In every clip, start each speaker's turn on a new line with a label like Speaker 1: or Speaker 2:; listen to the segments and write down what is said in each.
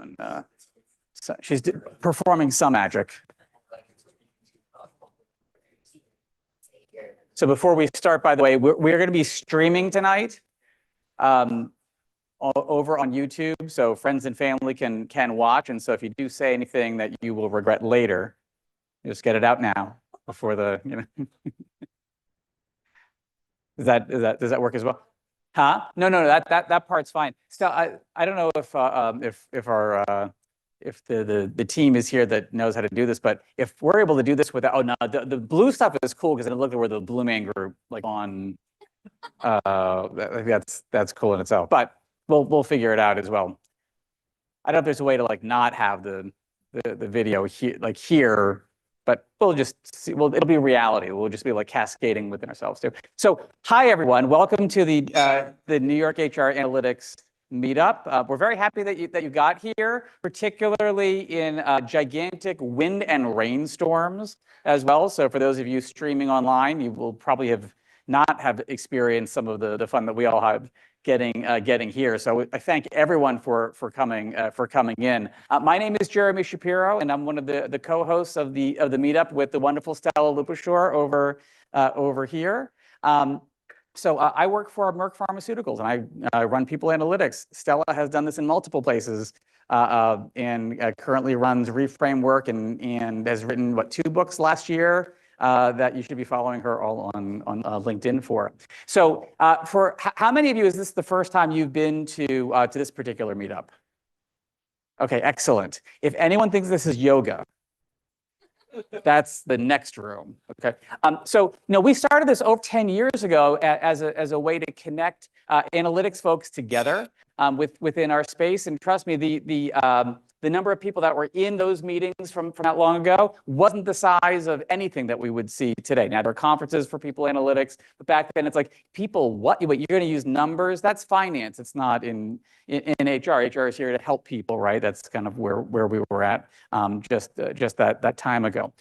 Speaker 1: doing, she's performing some magic. So before we start, by the way, we're going to be streaming tonight over on YouTube, so friends and family can watch. And so if you do say anything that you will regret later, just get it out now before the, does that work as well? Huh? No, that part's fine. Still, I don't know if the team is here that knows how to do this, but if we're able to do this without, oh no, the blue stuff is cool because it looked where the Blue Man Group like on, that's cool in itself. But we'll figure it out as well. I don't know if there's a way to like not have the video here, but we'll just see. Well, it'll be reality. We'll just be like cascading within ourselves too. So, hi everyone. Welcome to the New York HR Analytics meetup. We're very happy that you got here, particularly in gigantic wind and rainstorms as well. So, for those of you streaming online, you will probably not have experienced some of the fun that we all have getting here. So I thank everyone for coming in. My name is Jeremy Shapiro, and I'm one of the co-hosts of the meetup with the wonderful Stella Lupashore over here. So I work for Merck Pharmaceuticals, and I run people analytics. Stella has done this in multiple places, and currently runs Reframework and has written 2 books last year. That you should be following her all on LinkedIn for. So for how many of you is this the first time you've been to this particular meetup? Okay, excellent. If anyone thinks this is yoga, that's the next room. Okay. So we started this over 10 years ago as a way to connect analytics folks together within our space. And trust me, the number of people that were in those meetings from that long ago wasn't the size of anything that we would see today. Now, there are conferences for people analytics, but back then it's like, people, what you're going to use numbers? That's finance. It's not in HR. HR is here to help people, right? That's kind of where we were at just that time ago.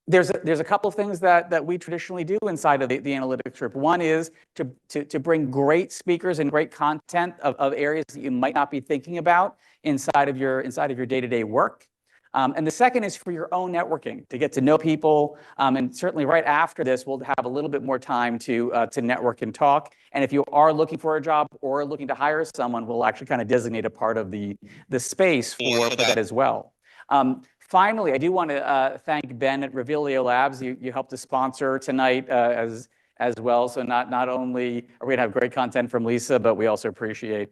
Speaker 1: There's a couple of things that we traditionally do inside of the analytics group. One is to bring great speakers and great content of areas that you might not be thinking about inside of your day-to-day work. And the second is for your own networking, to get to know people. And certainly right after this, we'll have a little bit more time to network and talk. And if you are looking for a job or looking to hire someone, we'll actually kind of designate a part of the space for that as well. Finally, I do want to thank Ben at Revelio Labs. You helped to sponsor tonight as well. So not only are we going to have great content from Lisa, but we also appreciate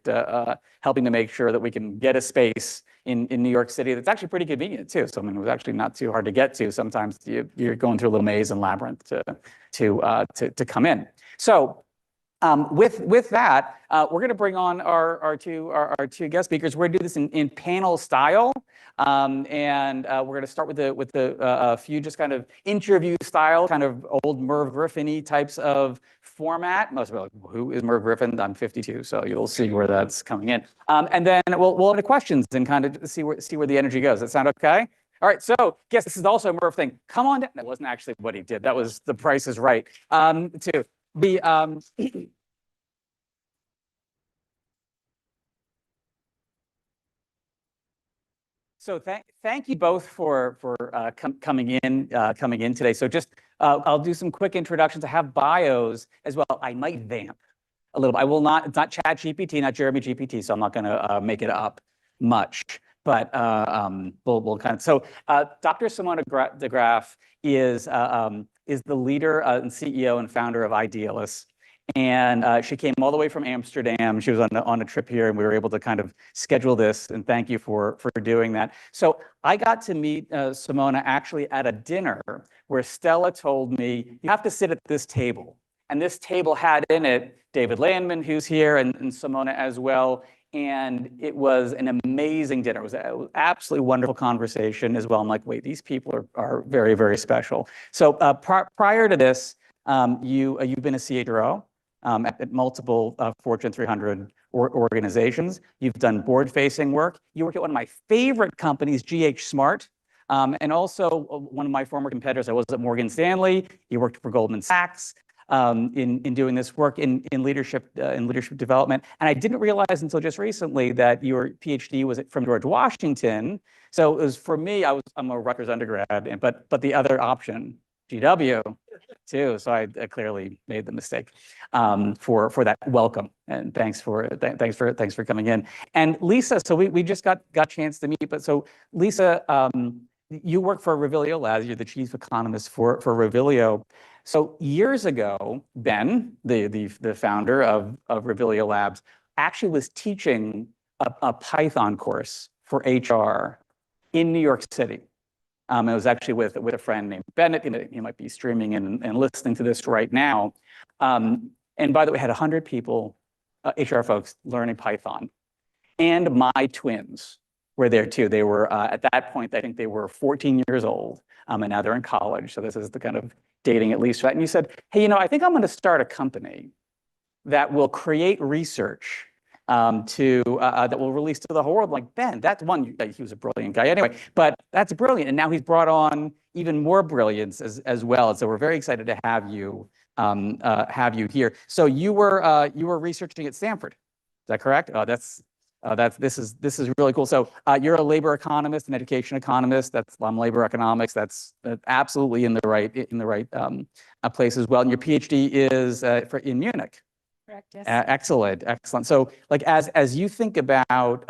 Speaker 1: helping to make sure that we can get a space in New York City that's actually pretty convenient too. So I mean, it was actually not too hard to get to. Sometimes you're going through a little maze and labyrinth to come in. So with that, we're going to bring on our two guest speakers. We're going to do this in panel style, and we're going to start with a few just kind of interview style, kind of old Merv Griffin-y types of format. Most people are like, who is Merv Griffin? I'm 52, so you'll see where that's coming in. And then we'll have the questions and kind of see where the energy goes. Does that sound okay? All right, so guess this is also a Merv thing. Come on down. That wasn't actually what he did. That was The Price is Right. To be So thank you both for coming in today. So just I'll do some quick introductions. I have bios as well. I might vamp a little bit. I will not. It's not Chat GPT, not Jeremy GPT. So I'm not going to make it up much. But we'll kind of. So Dr. Simona de Graaf is the leader and CEO and founder of Idealis. And she came all the way from Amsterdam. She was on a trip here, and we were able to kind of schedule this. And thank you for doing that. So I got to meet Simona actually at a dinner where Stella told me, you have to sit at this table. And this table had in it David Landman, who's here, and Simona as well. And it was an amazing dinner. It was an absolutely wonderful conversation as well. I'm like, wait, these people are very, very special. So prior to this, you've been a CHRO. At multiple Fortune 300 organizations. You've done board-facing work. You work at one of my favorite companies, GH Smart, and also one of my former competitors. I was at Morgan Stanley. You worked for Goldman Sachs. in doing this work in leadership development. And I didn't realize until just recently that your PhD was from George Washington. So it was for me, I'm a Rutgers undergrad, but the other option, GW, too. So I clearly made the mistake for that welcome, and thanks for coming in. And Lisa, so we just got a chance to meet, but so Lisa, you work for Revilio Labs. You're the chief economist for Revilio. So years ago, Ben, the founder of Revilio Labs, actually was teaching a Python course for HR in New York City. It was actually with a friend named Bennett. He might be streaming and listening to this right now. And by the way, had 100 people, HR folks, learning Python. And my twins were there too. They were, at that point, I think they were 14 years old, and now they're in college. So this is the kind of dating at least. Right? And you said, hey, I think I'm going to start a company that will create research that will release to the whole world. Like, Ben, that's one, he was a brilliant guy anyway, but that's brilliant. And now he's brought on even more brilliance as well. So we're very excited to have you here. So you were researching at Stanford. Is that correct? This is really cool. So you're a labor economist, an education economist. I'm labor economics. That's absolutely in the right place as well. And your PhD is in Munich.
Speaker 2: Correct, yes.
Speaker 1: Excellent. So, like, as you think about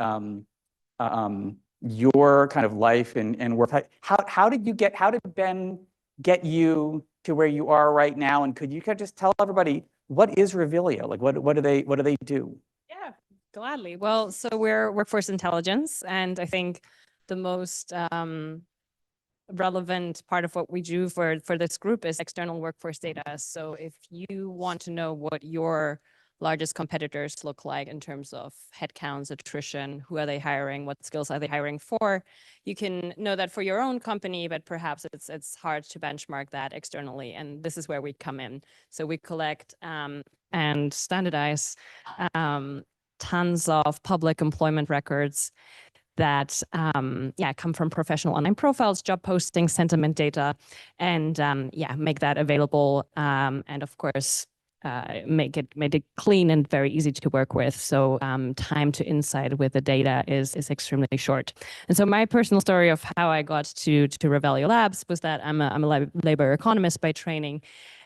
Speaker 1: your kind of life and work, how did Ben get you to where you are right now? And could you kind of just tell everybody what is Revilio? Like, what do they do?
Speaker 2: Yeah, gladly. Well, so we're workforce intelligence, and I think the most relevant part of what we do for this group is external workforce data. So if you want to know what your largest competitors look like in terms of headcounts, attrition, who are they hiring, what skills are they hiring for, you can know that for your own company, but perhaps it's hard to benchmark that externally. And this is where we come in. So we collect and standardize tons of public employment records that come from professional online profiles, job postings, sentiment data, and make that available. And of course, make it clean and very easy to work with. So time to insight with the data is extremely short. And so my personal story of how I got to Revilio Labs was that I'm a labor economist by training.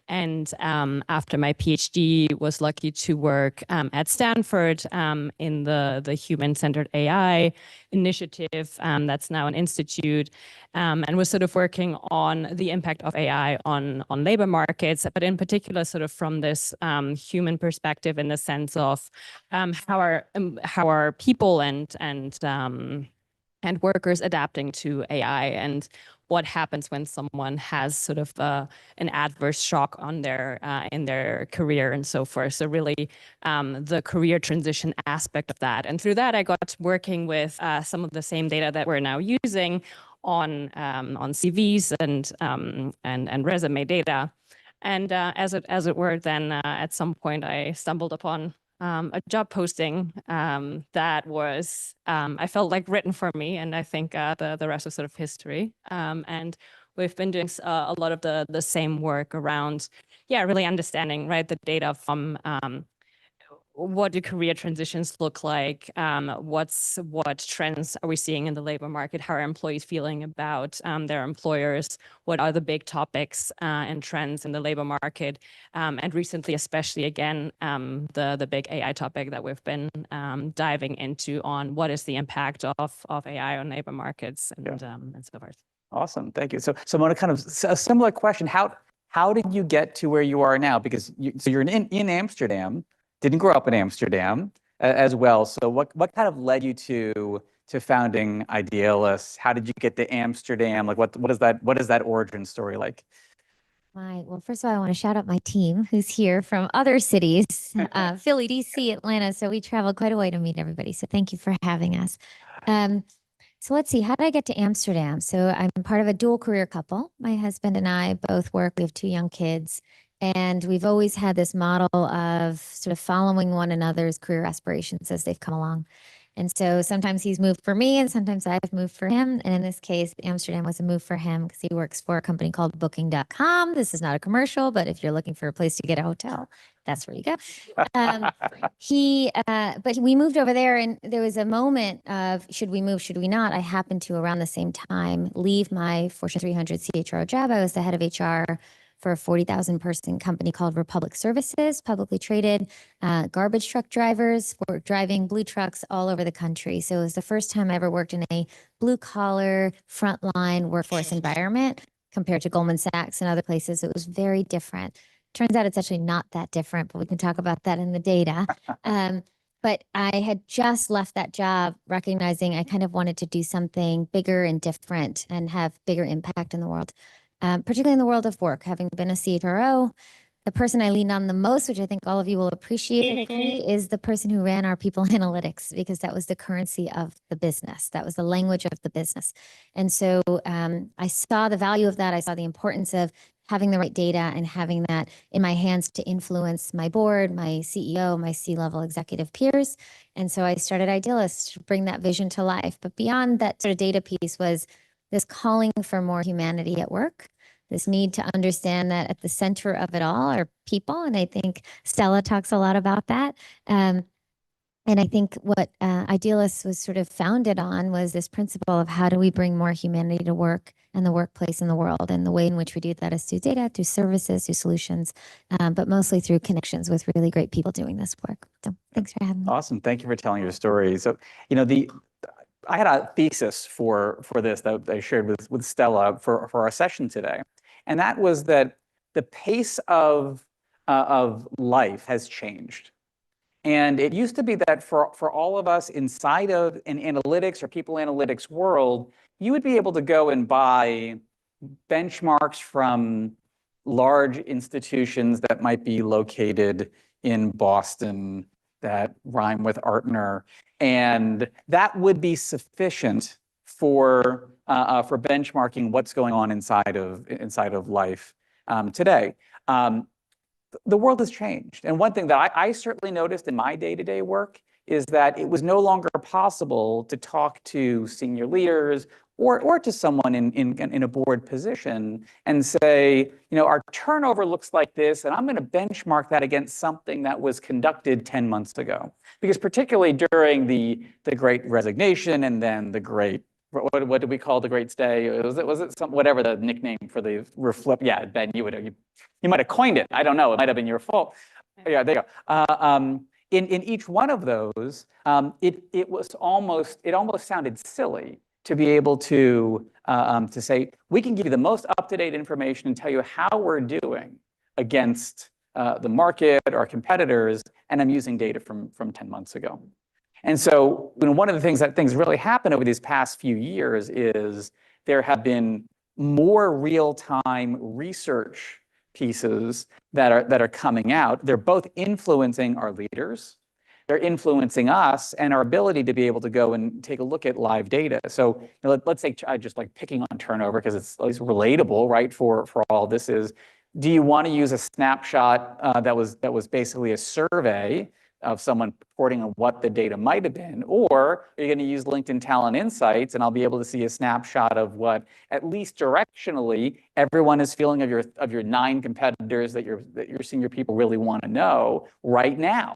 Speaker 2: And after my PhD, was lucky to work at Stanford in the human-centered AI initiative that's now an institute, and was sort of working on the impact of AI on labor markets, but in particular sort of from this human perspective in the sense of how are people and workers adapting to AI, and what happens when someone has sort of an adverse shock on in their career and so forth. So really the career transition aspect of that. And through that, I got working with some of the same data that we're now using on CVs and resume data. And as it were, then at some point I stumbled upon a job posting that was, I felt like written for me, and I think the rest is sort of history. And we've been doing a lot of the same work around, really understanding, right, the data from what do career transitions look like? What trends are we seeing in the labor market? How are employees feeling about their employers? What are the big topics and trends in the labor market? And recently, especially again, the big AI topic that we've been diving into on what is the impact of AI on labor markets and so forth.
Speaker 1: Awesome, thank you. So Mona, kind of a similar question. How did you get to where you are now? Because you're in Amsterdam. Didn't grow up in Amsterdam as well. So what kind of led you to founding Idealis? How did you get to Amsterdam? Like what is that origin story like?
Speaker 3: Well, first of all, I want to shout out my team who's here from other cities, Philly, DC, Atlanta. So we traveled quite a way to meet everybody. So thank you for having us. So let's see, how did I get to Amsterdam? So I'm part of a dual career couple. My husband and I both work. We have 2 young kids. And we've always had this model of sort of following one another's career aspirations as they've come along. And so sometimes he's moved for me and sometimes I've moved for him. And in this case, Amsterdam was a move for him because he works for a company called booking.com. This is not a commercial, but if you're looking for a place to get a hotel, that's where you go. But we moved over there and there was a moment of, should we move, should we not? I happened to around the same time leave my Fortune 300 CHRO job. I was the head of HR for a 40,000 person company called Republic Services, publicly traded, garbage truck drivers for driving blue trucks all over the country. So it was the first time I ever worked in a blue collar frontline workforce environment compared to Goldman Sachs and other places. It was very different. Turns out it's actually not that different, but we can talk about that in the data. But I had just left that job recognizing I kind of wanted to do something bigger and different and have bigger impact in the world. Particularly in the world of work, having been a CHRO, the person I lean on the most, which I think all of you will appreciate, is the person who ran our people analytics, because that was the currency of the business. That was the language of the business. And so I saw the value of that. I saw the importance of having the right data and having that in my hands to influence my board, my CEO, my C-level executive peers. And so I started Idealist to bring that vision to life. But beyond that sort of data piece was this calling for more humanity at work, this need to understand that at the center of it all are people. And I think Stella talks a lot about that. And I think what Idealist was sort of founded on was this principle of how do we bring more humanity to work and the workplace in the world. And the way in which we do that is through data, through services, through solutions, but mostly through connections with really great people doing this work. So thanks for having me.
Speaker 1: Awesome. Thank you for telling your story. So, I had a thesis for this that I shared with Stella for our session today. And that was that the pace of life has changed. And it used to be that for all of us inside of an analytics or people analytics world, you would be able to go and buy benchmarks from large institutions that might be located in Boston that rhyme with Artner, and that would be sufficient for benchmarking what's going on inside of life today. The world has changed, and one thing that I certainly noticed in my day-to-day work is that it was no longer possible to talk to senior leaders or to someone in a board position and say, our turnover looks like this, and I'm going to benchmark that against something that was conducted 10 months ago. Because particularly during the Great Resignation and then the Great, what did we call the Great Stay? Was it some, whatever the nickname for the reflip? Yeah, Ben, you might have coined it. I don't know. It might have been your fault. Yeah, there you go. In each one of those, it almost sounded silly to be able to say, we can give you the most up-to-date information and tell you how we're doing against the market or competitors, and I'm using data from 10 months ago. And so one of the things really happened over these past few years is there have been more real-time research pieces that are coming out. They're both influencing our leaders. They're influencing us and our ability to be able to go and take a look at live data. So let's say I just like picking on turnover because it's at least relatable, right? For all this is, do you want to use a snapshot that was basically a survey of someone reporting on what the data might have been, or are you going to use LinkedIn Talent Insights and I'll be able to see a snapshot of what, at least directionally, everyone is feeling of your 9 competitors that your senior people really want to know right now.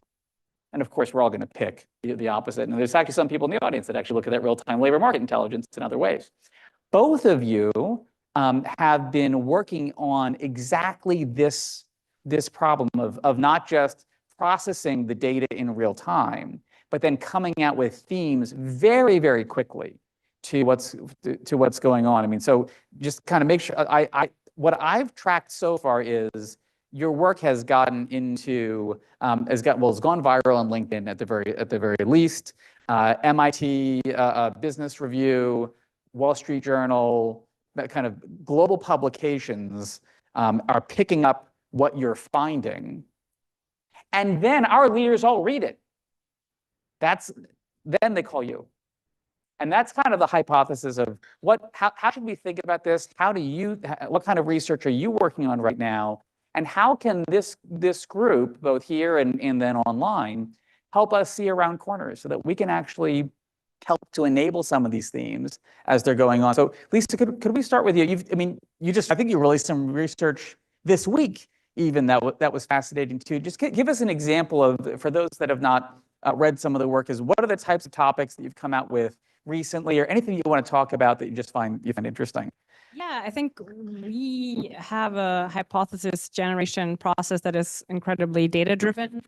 Speaker 1: And of course, we're all going to pick the opposite. And there's actually some people in the audience that actually look at that real-time labor market intelligence in other ways. Both of you have been working on exactly this problem of not just processing the data in real time, but then coming out with themes very, very quickly to what's going on. I mean, so just kind of make sure what I've tracked so far is your work has gotten into has gone viral on LinkedIn at the very least. MIT Business Review, Wall Street Journal, that kind of global publications are picking up what you're finding. And then our leaders all read it. Then they call you. And that's kind of the hypothesis of how should we think about this? What kind of research are you working on right now? And how can this group, both here and then online, help us see around corners so that we can actually help to enable some of these themes as they're going on. So Lisa, could we start with you? I think you released some research this week even that was fascinating too. Just give us an example of, for those that have not read some of the work, is what are the types of topics that you've come out with recently, or anything you want to talk about that you find interesting?
Speaker 2: Yeah, I think we have a hypothesis generation process that is incredibly data driven.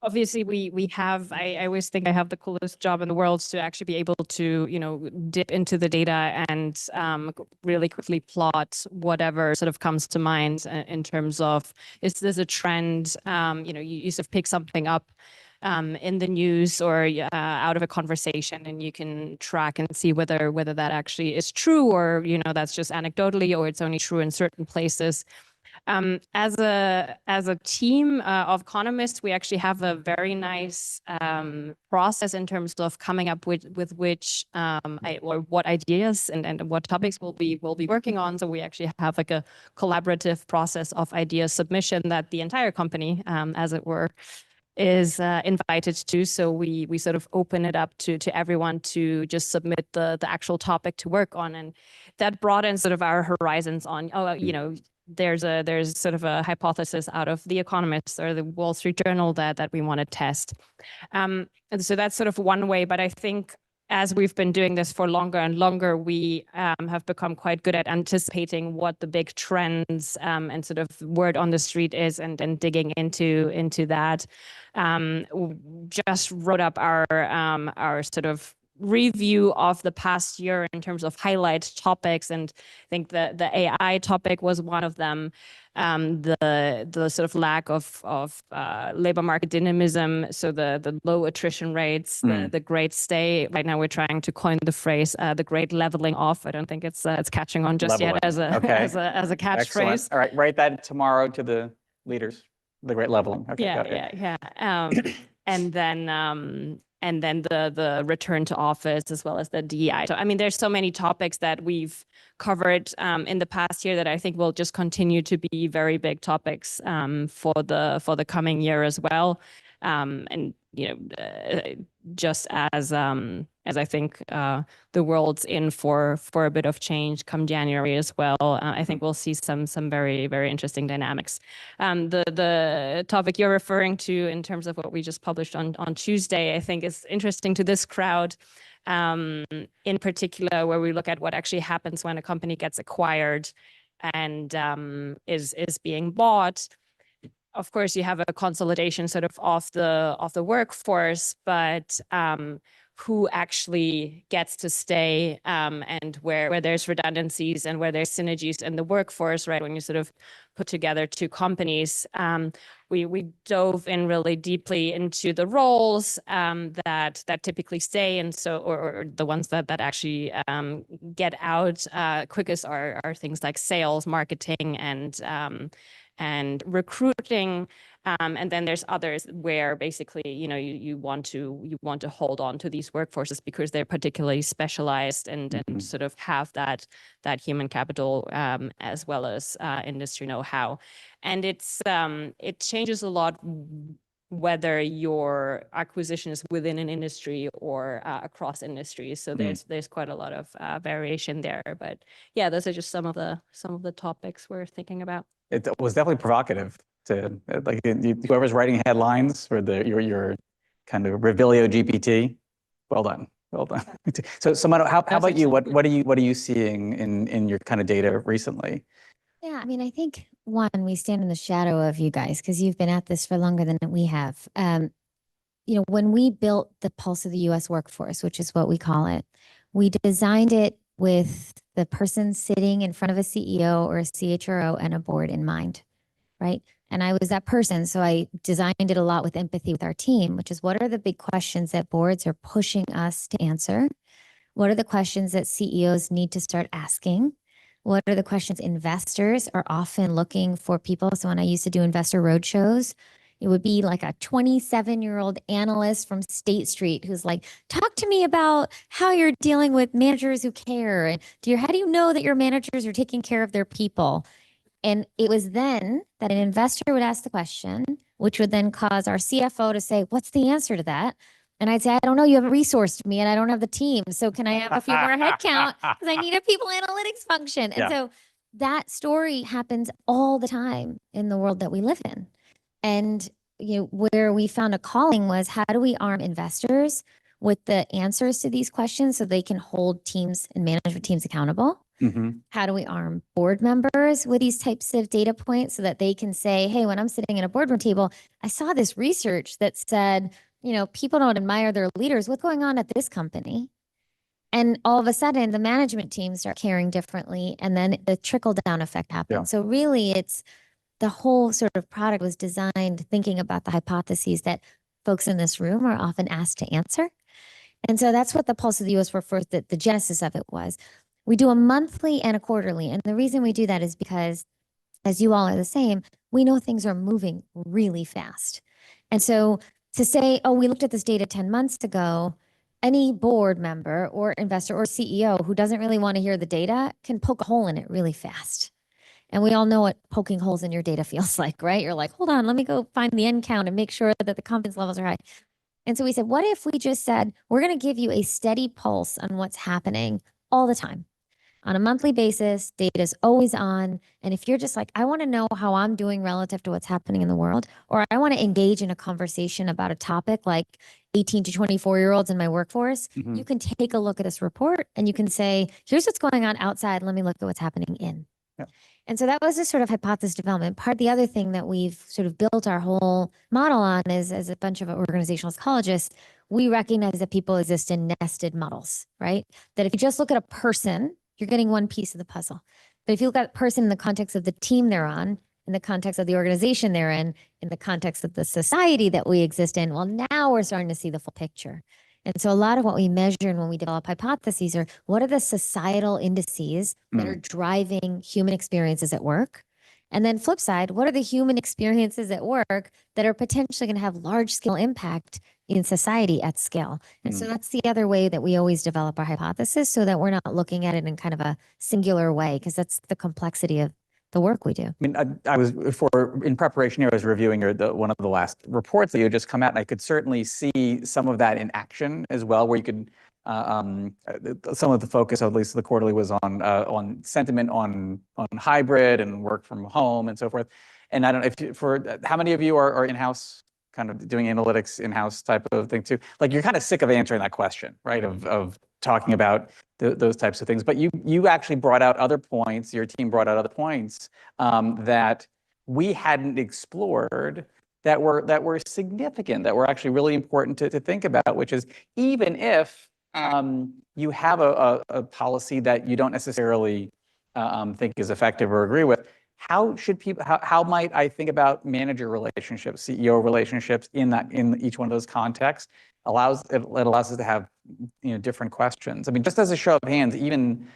Speaker 2: Obviously, we have, I always think I have the coolest job in the world to actually be able to, dip into the data and really quickly plot whatever sort of comes to mind in terms of, is this a trend? You sort of pick something up in the news or out of a conversation, and you can track and see whether that actually is true, or, that's just anecdotally, or it's only true in certain places. As a team of economists, we actually have a very nice process in terms of coming up with which or what ideas and what topics we'll be working on. So we actually have like a collaborative process of idea submission that the entire company, as it were, is invited to. So we sort of open it up to everyone to just submit the actual topic to work on, and that broadens sort of our horizons on, there's sort of a hypothesis out of The Economist or the Wall Street Journal that we want to test. And so that's sort of one way. But I think as we've been doing this for longer and longer, we have become quite good at anticipating what the big trends and sort of word on the street is, and digging into that. Just wrote up our sort of review of the past year in terms of highlight topics, and I think the AI topic was one of them. The sort of lack of labor market dynamism, so the low attrition rates, the great stay. Right now, we're trying to coin the phrase the great leveling off. I don't think it's catching on just yet as a catchphrase.
Speaker 1: Excellent. All right, write that tomorrow to the leaders. The great leveling. Okay,
Speaker 2: yeah. And then the return to office, as well as the DEI. So, I mean, there's so many topics that we've covered in the past year that I think will just continue to be very big topics for the coming year as well. And just as I think the world's in for a bit of change come January as well, I think we'll see some very, very interesting dynamics. The topic you're referring to in terms of what we just published on Tuesday, I think is interesting to this crowd, in particular, where we look at what actually happens when a company gets acquired and is being bought. Of course, you have a consolidation sort of the workforce, but who actually gets to stay, and where there's redundancies and where there's synergies in the workforce, right? When you sort of put together two companies, we dove in really deeply into the roles that typically stay, and so or the ones that actually get out quickest are things like sales, marketing, and recruiting, and then there's others where basically you want to hold on to these workforces because they're particularly specialized and sort of have that human capital as well as industry know-how, and it changes a lot whether your acquisition is within an industry or across industries. So there's quite a lot of variation there. But yeah, those are just some of the topics we're thinking about.
Speaker 1: It was definitely provocative to whoever's writing headlines for your kind of Revilio GPT. Well done. So Simona, how about you? What are you seeing in your kind of data recently?
Speaker 3: Yeah, I mean, I think we stand in the shadow of you guys because you've been at this for longer than we have. When we built the Pulse of the U.S. workforce, which is what we call it, we designed it with the person sitting in front of a CEO or a CHRO and a board in mind, right? And I was that person, so I designed it a lot with empathy with our team, which is what are the big questions that boards are pushing us to answer? What are the questions that CEOs need to start asking? What are the questions investors are often looking for people? So when I used to do investor roadshows, it would be like a 27-year-old analyst from State Street who's like, talk to me about how you're dealing with managers who care. And how do you know that your managers are taking care of their people? And it was then that an investor would ask the question, which would then cause our CFO to say, what's the answer to that? And I'd say, I don't know, you haven't resourced me and I don't have the team. So can I have a few more headcount? Because I need a people analytics function. And so that story happens all the time in the world that we live in. And where we found a calling was, how do we arm investors with the answers to these questions so they can hold teams and management teams accountable? How do we arm board members with these types of data points so that they can say, hey, when I'm sitting at a boardroom table, I saw this research that said, people don't admire their leaders. What's going on at this company? And all of a sudden, the management teams start caring differently. And then the trickle down effect happens. So really, it's the whole sort of product was designed thinking about the hypotheses that folks in this room are often asked to answer. And so that's what the Pulse of the US Workforce, the genesis of it was. We do a monthly and a quarterly. And the reason we do that is because, as you all are the same, we know things are moving really fast. And so to say, oh, we looked at this data 10 months ago, any board member or investor or CEO who doesn't really want to hear the data can poke a hole in it really fast. And we all know what poking holes in your data feels like, right? You're like, hold on, let me go find the end count and make sure that the confidence levels are high. And so we said, what if we just said, we're going to give you a steady pulse on what's happening all the time? On a monthly basis, data is always on. And if you're just like, I want to know how I'm doing relative to what's happening in the world, or I want to engage in a conversation about a topic like 18 to 24-year-olds in my workforce, you can take a look at this report and you can say, here's what's going on outside. Let me look at what's happening in. And so that was a sort of hypothesis development. The other thing that we've sort of built our whole model on is, as a bunch of organizational psychologists, we recognize that people exist in nested models, right? That if you just look at a person, you're getting one piece of the puzzle. But if you look at a person in the context of the team they're on, in the context of the organization they're in the context of the society that we exist in, well, now we're starting to see the full picture. And so a lot of what we measure and when we develop hypotheses are, what are the societal indices that are driving human experiences at work? And then flip side, what are the human experiences at work that are potentially going to have large scale impact in society at scale? And so that's the other way that we always develop our hypothesis, so that we're not looking at it in kind of a singular way, because that's the complexity of the work we do.
Speaker 1: I mean, I was in preparation here, I was reviewing one of the last reports that you had just come out, and I could certainly see some of that in action as well, where you could, some of the focus, at least the quarterly, was on sentiment on hybrid and work from home and so forth. And I don't know if how many of you are in-house, kind of doing analytics in-house type of thing too? Like, you're kind of sick of answering that question, right? Of talking about those types of things. But you actually brought out other points, your team brought out other points that we hadn't explored that were significant, that were actually really important to think about, which is, even if you have a policy that you don't necessarily think is effective or agree with, how might I think about manager relationships, CEO relationships in each one of those contexts? It allows us to have different questions. I mean, just as a show of hands, even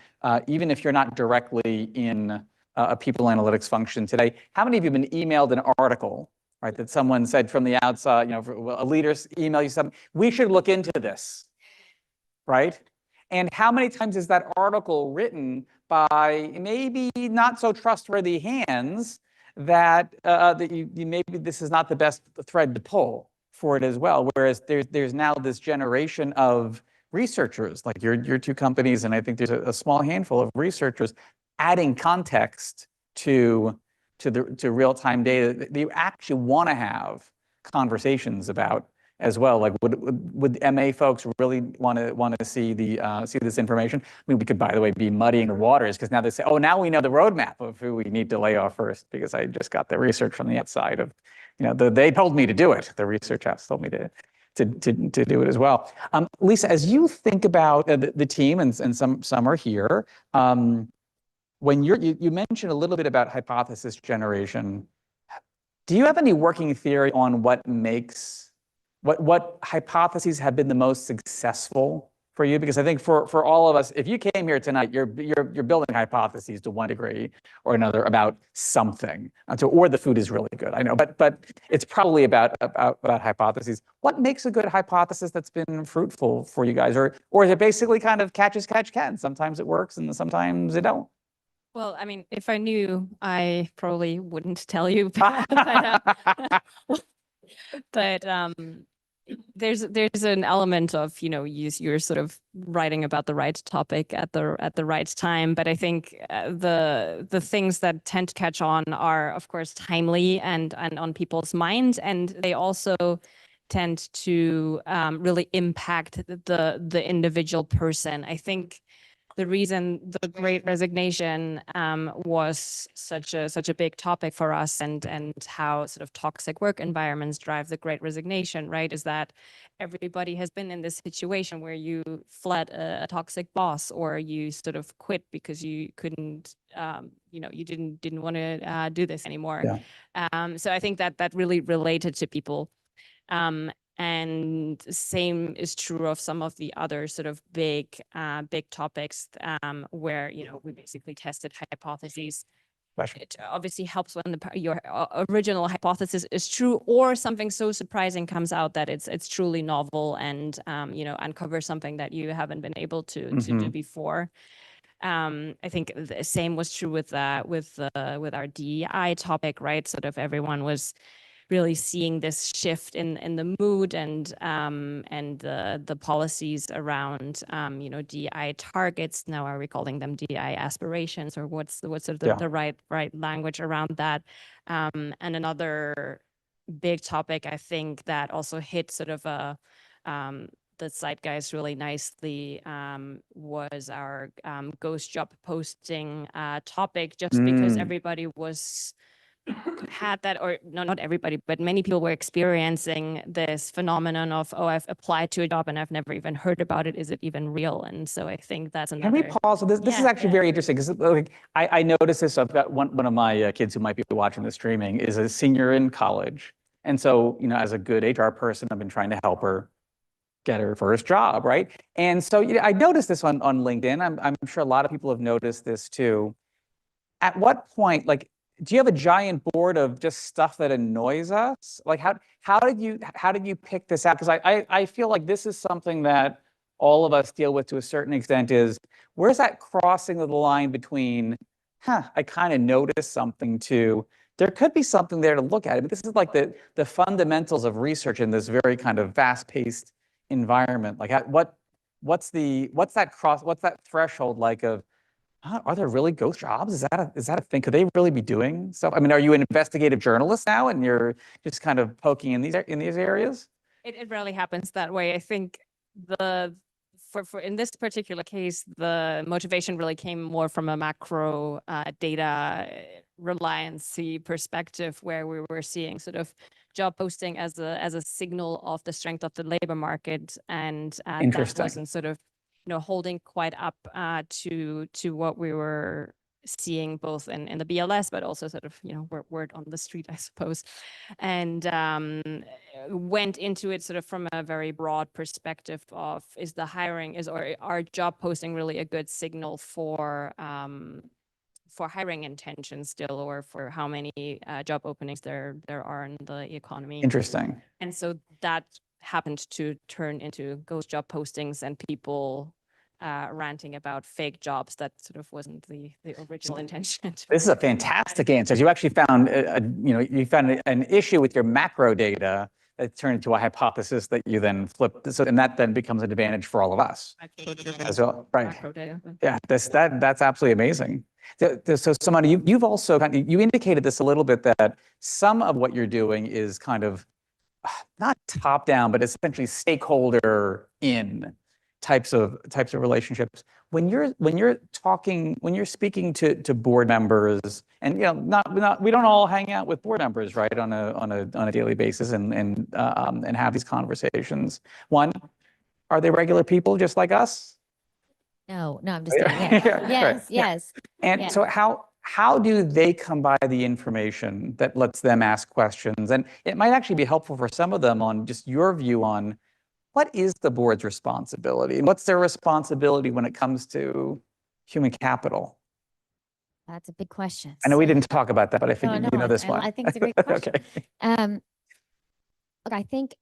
Speaker 1: if you're not directly in a people analytics function today, how many of you have been emailed an article, right, that someone said from the outside, a leader email you something, we should look into this, right? And how many times is that article written by maybe not so trustworthy hands that maybe this is not the best thread to pull for it as well? Whereas there's now this generation of researchers, like your two companies, and I think there's a small handful of researchers adding context to real-time data that you actually want to have conversations about as well. Like, would MA folks really want to see this information? I mean, we could, by the way, be muddying the waters, because now they say, oh, now we know the roadmap of who we need to lay off first, because I just got the research from the outside of, they told me to do it. The research apps told me to do it as well. Lisa, as you think about the team, and some are here, when you mentioned a little bit about hypothesis generation, do you have any working theory on what hypotheses have been the most successful for you? Because I think for all of us, if you came here tonight, you're building hypotheses to one degree or another about something. Or the food is really good, I know, but it's probably about hypotheses. What makes a good hypothesis that's been fruitful for you guys? Or is it basically kind of catch as catch can? Sometimes it works and sometimes it don't.
Speaker 2: Well, I mean, if I knew, I probably wouldn't tell you. But there's an element of, you know, you're sort of writing about the right topic at the right time. But I think the things that tend to catch on are, of course, timely and on people's minds, and they also tend to really impact the individual person. I think the reason the Great Resignation was such a big topic for us, and how sort of toxic work environments drive the Great Resignation, right, is that everybody has been in this situation where you fled a toxic boss, or you sort of quit because you couldn't, you know, you didn't want to do this anymore. So I think that really related to people. And same is true of some of the other sort of big topics where, you know, we basically tested hypotheses. It obviously helps when your original hypothesis is true, or something so surprising comes out that it's truly novel and you know, uncovers something that you haven't been able to do before. I think the same was true with our DEI topic, right? Sort of everyone was really seeing this shift in the mood and the policies around you know, DEI targets. Now are we calling them DEI aspirations, or what's sort of the right language around that? And another big topic, I think, that also hit sort of the zeitgeist really nicely was our ghost job posting topic, just because everybody had that, or no, not everybody, but many people were experiencing this phenomenon of, oh, I've applied to a job and I've never even heard about it. Is it even real? And so I think that's another.
Speaker 1: Can we pause? So this is actually very interesting, because like, I noticed this. I've got one of my kids who might be watching the streaming is a senior in college. And so, you know, as a good HR person, I've been trying to help her get her first job, right? And so, you know, I noticed this on LinkedIn. I'm sure a lot of people have noticed this too. At what point, like, do you have a giant board of just stuff that annoys us? Like, how did you pick this out? Because I feel like this is something that all of us deal with to a certain extent. Is where's that crossing of the line between, I kind of noticed something, to there could be something there to look at. But this is like the fundamentals of research in this very kind of fast-paced environment. Like, what's that threshold like of, are there really ghost jobs? Is that a thing? Could they really be doing stuff? I mean, are you an investigative journalist now, and you're just kind of poking in these areas?
Speaker 2: It rarely happens that way. I think for in this particular case, the motivation really came more from a macro data reliancy perspective, where we were seeing sort of job posting as a signal of the strength of the labor market, and that wasn't sort of, you know, holding quite up to what we were seeing both in the BLS, but also sort of, you know, word on the street, I suppose, and went into it sort of from a very broad perspective of, or are job posting really a good signal for hiring intentions still, or for how many job openings there are in the economy.
Speaker 1: Interesting.
Speaker 2: And so that happened to turn into ghost job postings and people ranting about fake jobs. That sort of wasn't the original intention.
Speaker 1: This is a fantastic answer. You actually found you found an issue with your macro data that turned into a hypothesis that you then flipped. So, and that then becomes an advantage for all of us as well, right?
Speaker 2: Macro data.
Speaker 1: Yeah, that's absolutely amazing. So Samana, you've also you indicated this a little bit, that some of what you're doing is kind of not top down, but essentially stakeholder in types of relationships. When you're speaking to board members, and you know, we don't all hang out with board members, right, on a daily basis, and have these conversations. One, are they regular people just like us?
Speaker 3: No, I'm just kidding. Yes. Yes.
Speaker 1: And so how do they come by the information that lets them ask questions? And it might actually be helpful for some of them on just your view on what is the board's responsibility, and what's their responsibility when it comes to human capital?
Speaker 3: That's a big question.
Speaker 1: I know we didn't talk about that, but I figured you know this one.
Speaker 3: I think it's a great question.
Speaker 1: Okay.
Speaker 3: Look, I think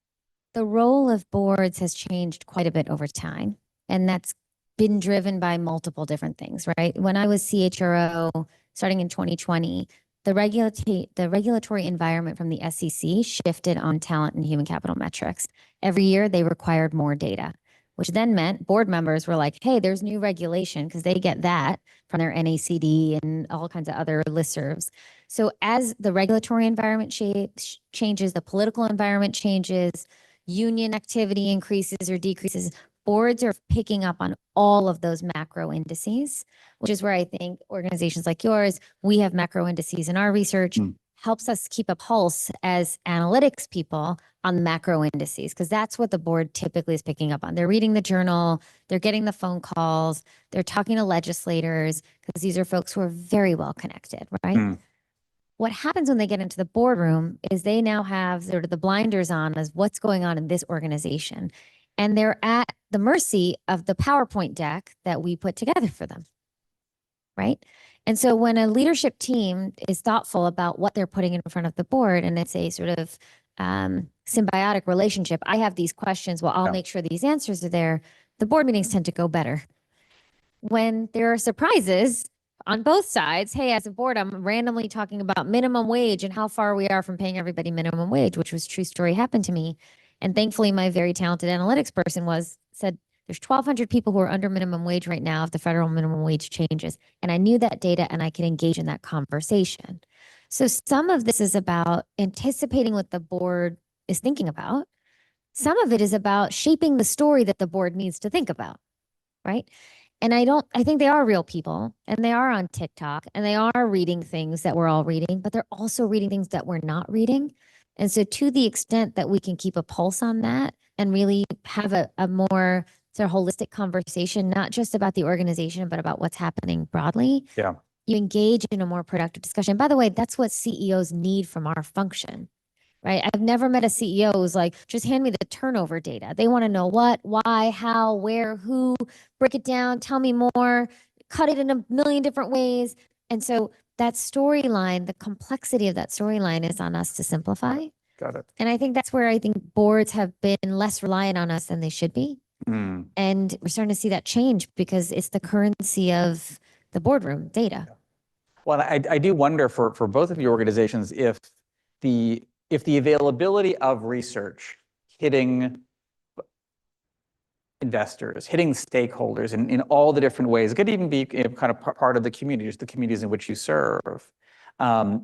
Speaker 3: the role of boards has changed quite a bit over time, and that's been driven by multiple different things, right? When I was CHRO starting in 2020, the regulatory environment from the SEC shifted on talent and human capital metrics. Every year they required more data, which then meant board members were like, hey, there's new regulation, because they get that from their NACD and all kinds of other listservs. So as the regulatory environment changes, the political environment changes, union activity increases or decreases, boards are picking up on all of those macro indices, which is where I think organizations like yours, we have macro indices in our research, helps us keep a pulse as analytics people on macro indices, because that's what the board typically is picking up on. They're reading the journal, they're getting the phone calls, they're talking to legislators, because these are folks who are very well connected, right? What happens when they get into the boardroom is they now have sort of the blinders on as what's going on in this organization. And they're at the mercy of the PowerPoint deck that we put together for them, right? And so when a leadership team is thoughtful about what they're putting in front of the board, and it's a sort of symbiotic relationship, I have these questions, well, I'll make sure these answers are there, the board meetings tend to go better. When there are surprises on both sides, hey, as a board, I'm randomly talking about minimum wage and how far we are from paying everybody minimum wage, which was a true story, happened to me. And thankfully, my very talented analytics person said, there's 1,200 people who are under minimum wage right now if the federal minimum wage changes. And I knew that data and I could engage in that conversation. So some of this is about anticipating what the board is thinking about. Some of it is about shaping the story that the board needs to think about, right? And I think they are real people, and they are on TikTok, and they are reading things that we're all reading, but they're also reading things that we're not reading. And so to the extent that we can keep a pulse on that and really have a more sort of holistic conversation, not just about the organization, but about what's happening broadly, you engage in a more productive discussion. By the way, that's what CEOs need from our function, right? I've never met a CEO who's like, just hand me the turnover data. They want to know what, why, how, where, who, break it down, tell me more, cut it in a million different ways. And so that storyline, the complexity of that storyline is on us to simplify.
Speaker 1: Got it.
Speaker 3: And I think that's where I think boards have been less reliant on us than they should be. And we're starting to see that change because it's the currency of the boardroom data.
Speaker 1: Well, I do wonder for both of your organizations if the availability of research hitting investors, hitting stakeholders in all the different ways, it could even be kind of part of the communities, the communities in which you serve.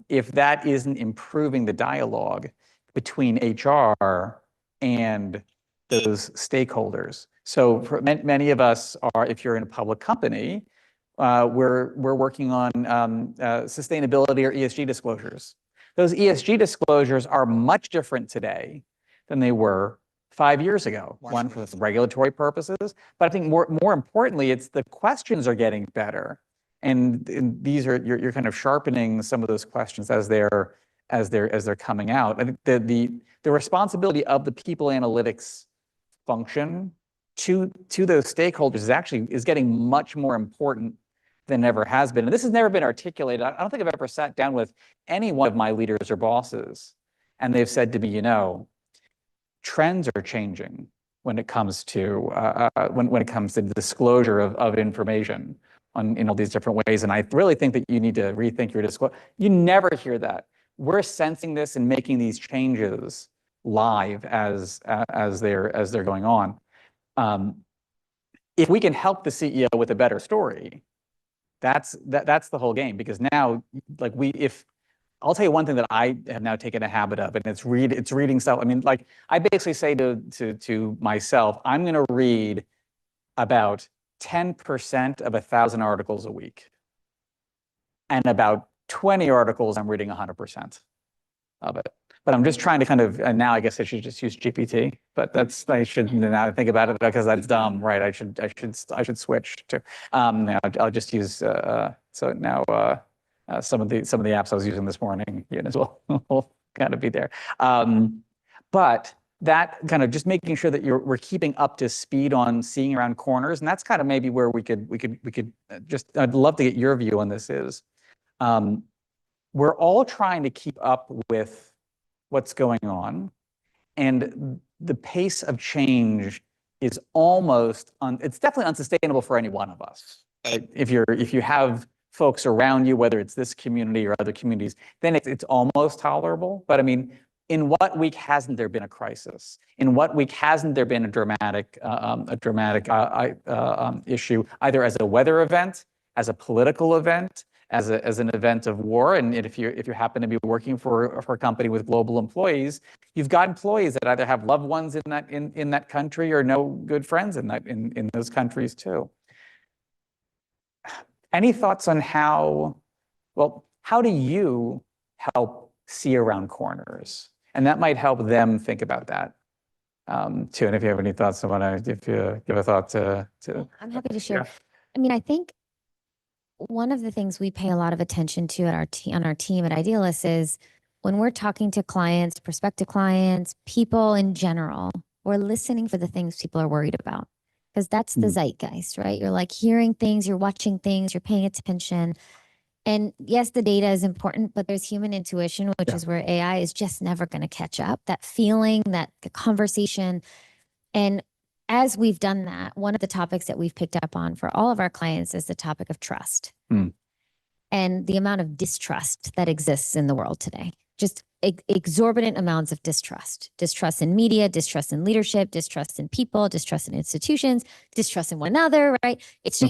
Speaker 1: If that isn't improving the dialogue between HR and those stakeholders. So for many of us are, if you're in a public company, we're working on sustainability or ESG disclosures. Those ESG disclosures are much different today than they were 5 years ago. One, for regulatory purposes, but I think more importantly, it's the questions are getting better, and these are you're kind of sharpening some of those questions as they're coming out. I think the responsibility of the people analytics function to those stakeholders is getting much more important than ever has been. And this has never been articulated. I don't think I've ever sat down with any one of my leaders or bosses and they've said to me, trends are changing when it comes to when it comes to the disclosure of information in all these different ways. And I really think that you need to rethink your disclosure. You never hear that. We're sensing this and making these changes live as they're going on. If we can help the CEO with a better story, that's the whole game. Because now, I'll tell you one thing that I have now taken a habit of, and it's reading stuff. I mean, like I basically say to myself, I'm going to read about 10% of 1,000 articles a week, and about 20 articles I'm reading 100% of it. But I'm just trying to kind of, and now I guess I should just use GPT. But I should now think about it because that's dumb, right? I should switch to. I'll just use so now. Some of the apps I was using this morning as well will kind of be there. But that kind of just making sure that we're keeping up to speed on seeing around corners, and that's kind of maybe where we could just. I'd love to get your view on this. We're all trying to keep up with what's going on, and the pace of change is almost it's definitely unsustainable for any one of us. Right? If you have folks around you, whether it's this community or other communities, then it's almost tolerable. But I mean, in what week hasn't there been a crisis? In what week hasn't there been a dramatic issue, either as a weather event, as a political event, as an event of war? And if you happen to be working for a company with global employees, you've got employees that either have loved ones in that country or know good friends in those countries too. Any thoughts on how do you help see around corners? And that might help them think about that too. And if you have any thoughts, if you give a thought to
Speaker 3: I'm happy to share.
Speaker 1: Yeah.
Speaker 3: I mean, I think one of the things we pay a lot of attention to on our team at Idealist is when we're talking to clients, prospective clients, people in general, we're listening for the things people are worried about. Because that's the zeitgeist, right? You're like hearing things, you're watching things, you're paying attention. And yes, the data is important, but there's human intuition, which is where AI is just never going to catch up. That feeling, that conversation. And as we've done that, one of the topics that we've picked up on for all of our clients is the topic of trust and the amount of distrust that exists in the world today. Just exorbitant amounts of distrust in media, distrust in leadership, distrust in people, distrust in institutions, distrust in one another, right? It's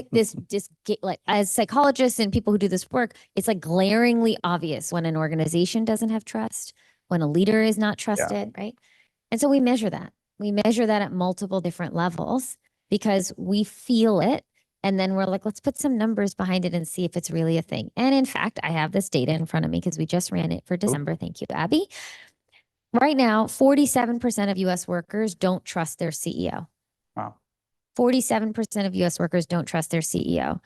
Speaker 3: just like, as psychologists and people who do this work, it's like glaringly obvious when an organization doesn't have trust, when a leader is not trusted, right? And so we measure that. We measure that at multiple different levels because we feel it. And then we're like, let's put some numbers behind it and see if it's really a thing. And in fact, I have this data in front of me because we just ran it for December. Thank you, Abby. Right now, 47% of US workers don't trust their CEO.
Speaker 1: Wow.
Speaker 3: 47% of US workers don't trust their CEO.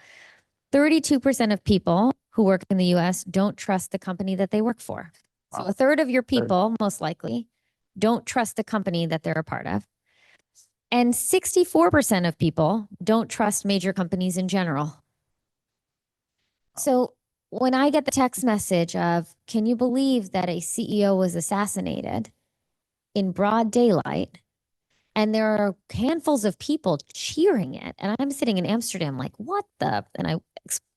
Speaker 3: 32% of people who work in the US don't trust the company that they work for. So a third of your people, most likely, don't trust the company that they're a part of. And 64% of people don't trust major companies in general. So when I get the text message of, can you believe that a CEO was assassinated in broad daylight? And there are handfuls of people cheering it. And I'm sitting in Amsterdam like, what the? And I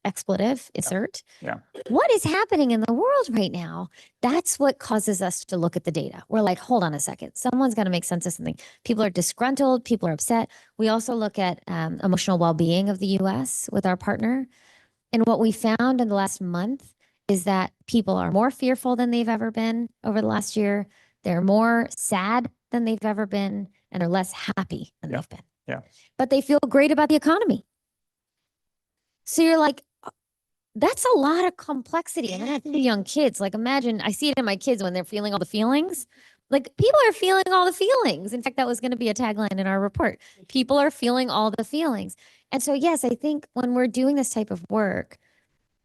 Speaker 3: expletive, insert.
Speaker 1: Yeah.
Speaker 3: What is happening in the world right now? That's what causes us to look at the data. We're like, hold on a second. Someone's got to make sense of something. People are disgruntled. People are upset. We also look at emotional well-being of the US with our partner. And what we found in the last month is that people are more fearful than they've ever been over the last year. They're more sad than they've ever been, and they're less happy than they've been.
Speaker 1: Yeah.
Speaker 3: But they feel great about the economy. So you're like, that's a lot of complexity. And then I have two young kids. Like, imagine, I see it in my kids when they're feeling all the feelings. Like, people are feeling all the feelings. In fact, that was going to be a tagline in our report. People are feeling all the feelings. And so, yes, I think when we're doing this type of work,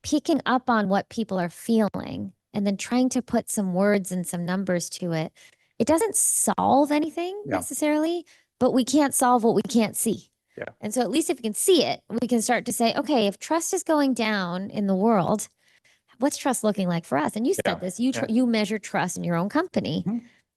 Speaker 3: picking up on what people are feeling and then trying to put some words and some numbers to it, it doesn't solve anything necessarily, but we can't solve what we can't see. Yeah. And so at least if we can see it, we can start to say, okay, if trust is going down in the world, what's trust looking like for us? And you said this, you measure trust in your own company.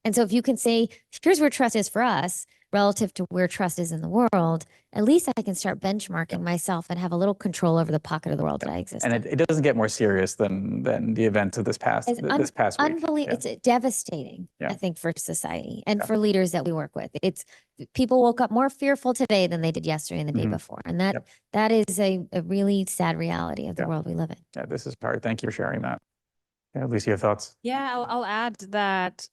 Speaker 3: And so if you can say, here's where trust is for us relative to where trust is in the world, at least I can start benchmarking myself and have a little control over the pocket of the world that I exist in.
Speaker 1: And it doesn't get more serious than the events of this past week.
Speaker 3: It's devastating, I think, for society and for leaders that we work with. It's people woke up more fearful today than they did yesterday and the day before. And that is a really sad reality of the world we live in.
Speaker 1: Yeah, this is hard. Thank you for sharing that. Yeah, Lisa, your thoughts?
Speaker 2: Yeah, I'll add that,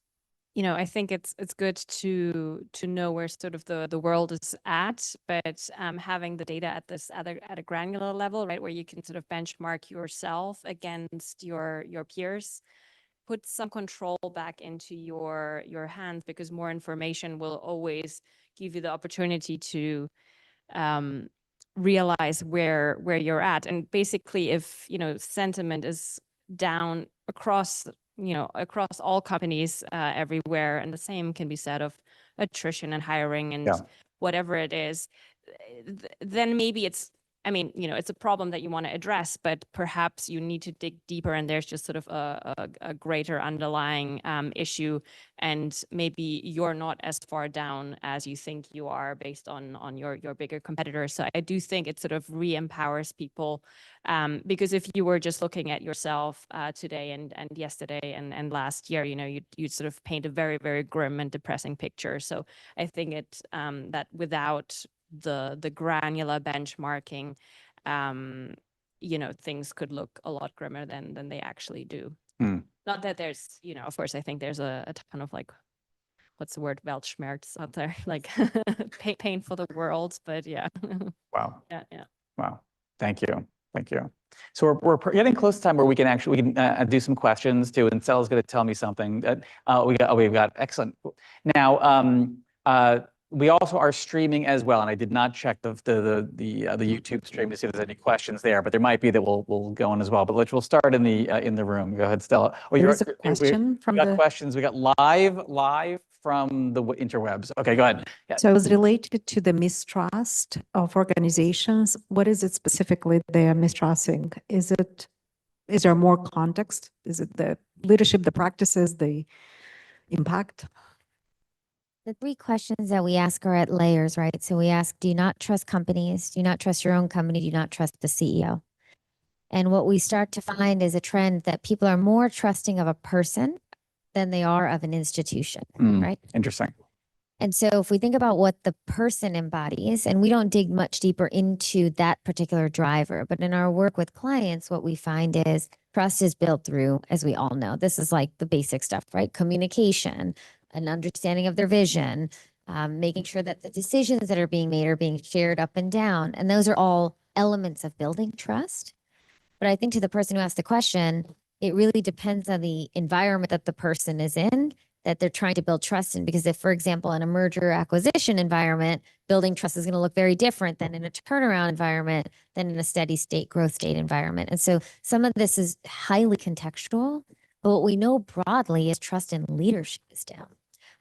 Speaker 2: you know, I think it's good to know where sort of the world is at, but having the data at a granular level, right, where you can sort of benchmark yourself against your peers, put some control back into your hands, because more information will always give you the opportunity to realize where you're at. And basically, if, you know, sentiment is down across all companies everywhere, and the same can be said of attrition and hiring and whatever it is, then maybe it's I mean, it's a problem that you want to address, but perhaps you need to dig deeper, and there's just sort of a greater underlying issue, and maybe you're not as far down as you think you are based on your bigger competitors. So I do think it sort of re-empowers people, because if you were just looking at yourself today and yesterday and last year, you'd sort of paint a very, very grim and depressing picture. So I think that without the granular benchmarking, things could look a lot grimmer than they actually do. Not that there's, of course, I think there's a ton of like, what's the word, Weltschmerz out there, like pain for the world, but yeah.
Speaker 1: Wow.
Speaker 2: Yeah.
Speaker 1: Wow. Thank you. Thank you. So we're getting close to time where we can do some questions too. And Sel's going to tell me something that we've got excellent. Now, we also are streaming as well, and I did not check the YouTube stream to see if there's any questions there, but there might be that we'll go on as well. But we'll start in the room. Go ahead, Stella.
Speaker 4: There's a question from
Speaker 1: we got questions. We got live from the interwebs. Okay, go ahead. Yeah.
Speaker 4: So it was related to the mistrust of organizations. What is it specifically they're mistrusting? Is there more context? Is it the leadership, the practices, the impact?
Speaker 3: The three questions that we ask are at layers, right? So we ask, do you not trust companies? Do you not trust your own company? Do you not trust the CEO? And what we start to find is a trend that people are more trusting of a person than they are of an institution, right?
Speaker 1: Interesting.
Speaker 3: And so if we think about what the person embodies, and we don't dig much deeper into that particular driver, but in our work with clients, what we find is trust is built through, as we all know, this is like the basic stuff, right? Communication, an understanding of their vision, making sure that the decisions that are being made are being shared up and down. And those are all elements of building trust. But I think to the person who asked the question, it really depends on the environment that the person is in, that they're trying to build trust in. Because if, for example, in a merger acquisition environment, building trust is going to look very different than in a turnaround environment, than in a steady state growth state environment. And so some of this is highly contextual, but what we know broadly is trust in leadership is down.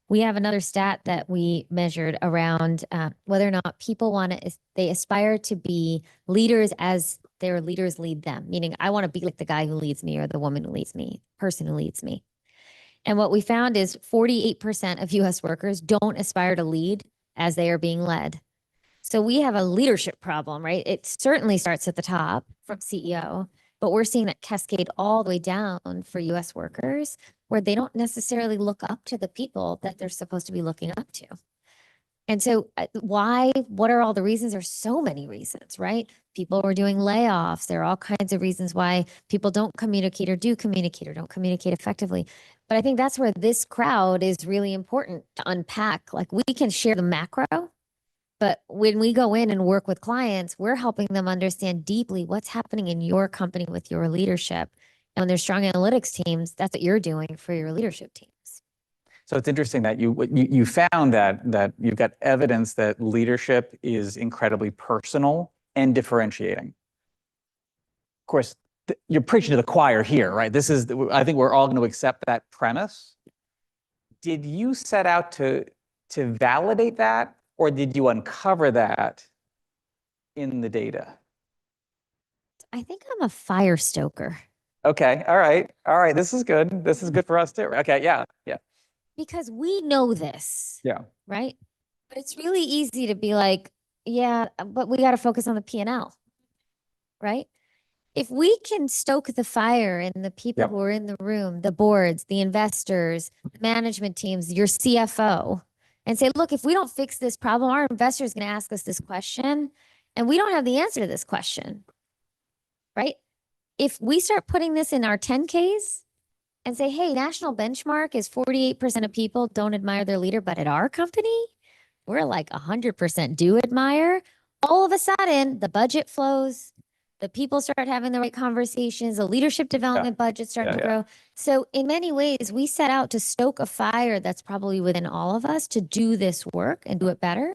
Speaker 3: We have another stat that we measured around whether or not people they aspire to be leaders as their leaders lead them, meaning I want to be like the guy who leads me or the woman who leads me, person who leads me. And what we found is 48% of US workers don't aspire to lead as they are being led. So we have a leadership problem, right? It certainly starts at the top from CEO, but we're seeing that cascade all the way down for US workers, where they don't necessarily look up to the people that they're supposed to be looking up to. And so what are all the reasons? There's so many reasons, right? People are doing layoffs. There are all kinds of reasons why people don't communicate or do communicate or don't communicate effectively. But I think that's where this crowd is really important to unpack. Like, we can share the macro, but when we go in and work with clients, we're helping them understand deeply what's happening in your company with your leadership. And when there's strong analytics teams, that's what you're doing for your leadership teams.
Speaker 1: So it's interesting that you found that you've got evidence that leadership is incredibly personal and differentiating. Of course, you're preaching to the choir here, right? I think we're all going to accept that premise. Did you set out to validate that, or did you uncover that in the data?
Speaker 3: I think I'm a fire stoker.
Speaker 1: Okay. All right. This is good. This is good for us too. Okay. Yeah.
Speaker 3: Because we know this.
Speaker 1: Yeah.
Speaker 3: Right? But it's really easy to be like, yeah, but we got to focus on the P&L. Right? If we can stoke the fire in the people who are in the room, the boards, the investors, the management teams, your CFO, and say, look, if we don't fix this problem, our investor is going to ask us this question, and we don't have the answer to this question. Right? If we start putting this in our 10Ks and say, hey, national benchmark is 48% of people don't admire their leader, but at our company, we're like 100% do admire. All of a sudden, the budget flows, the people start having the right conversations, the leadership development budgets start to grow. So in many ways, we set out to stoke a fire that's probably within all of us to do this work and do it better.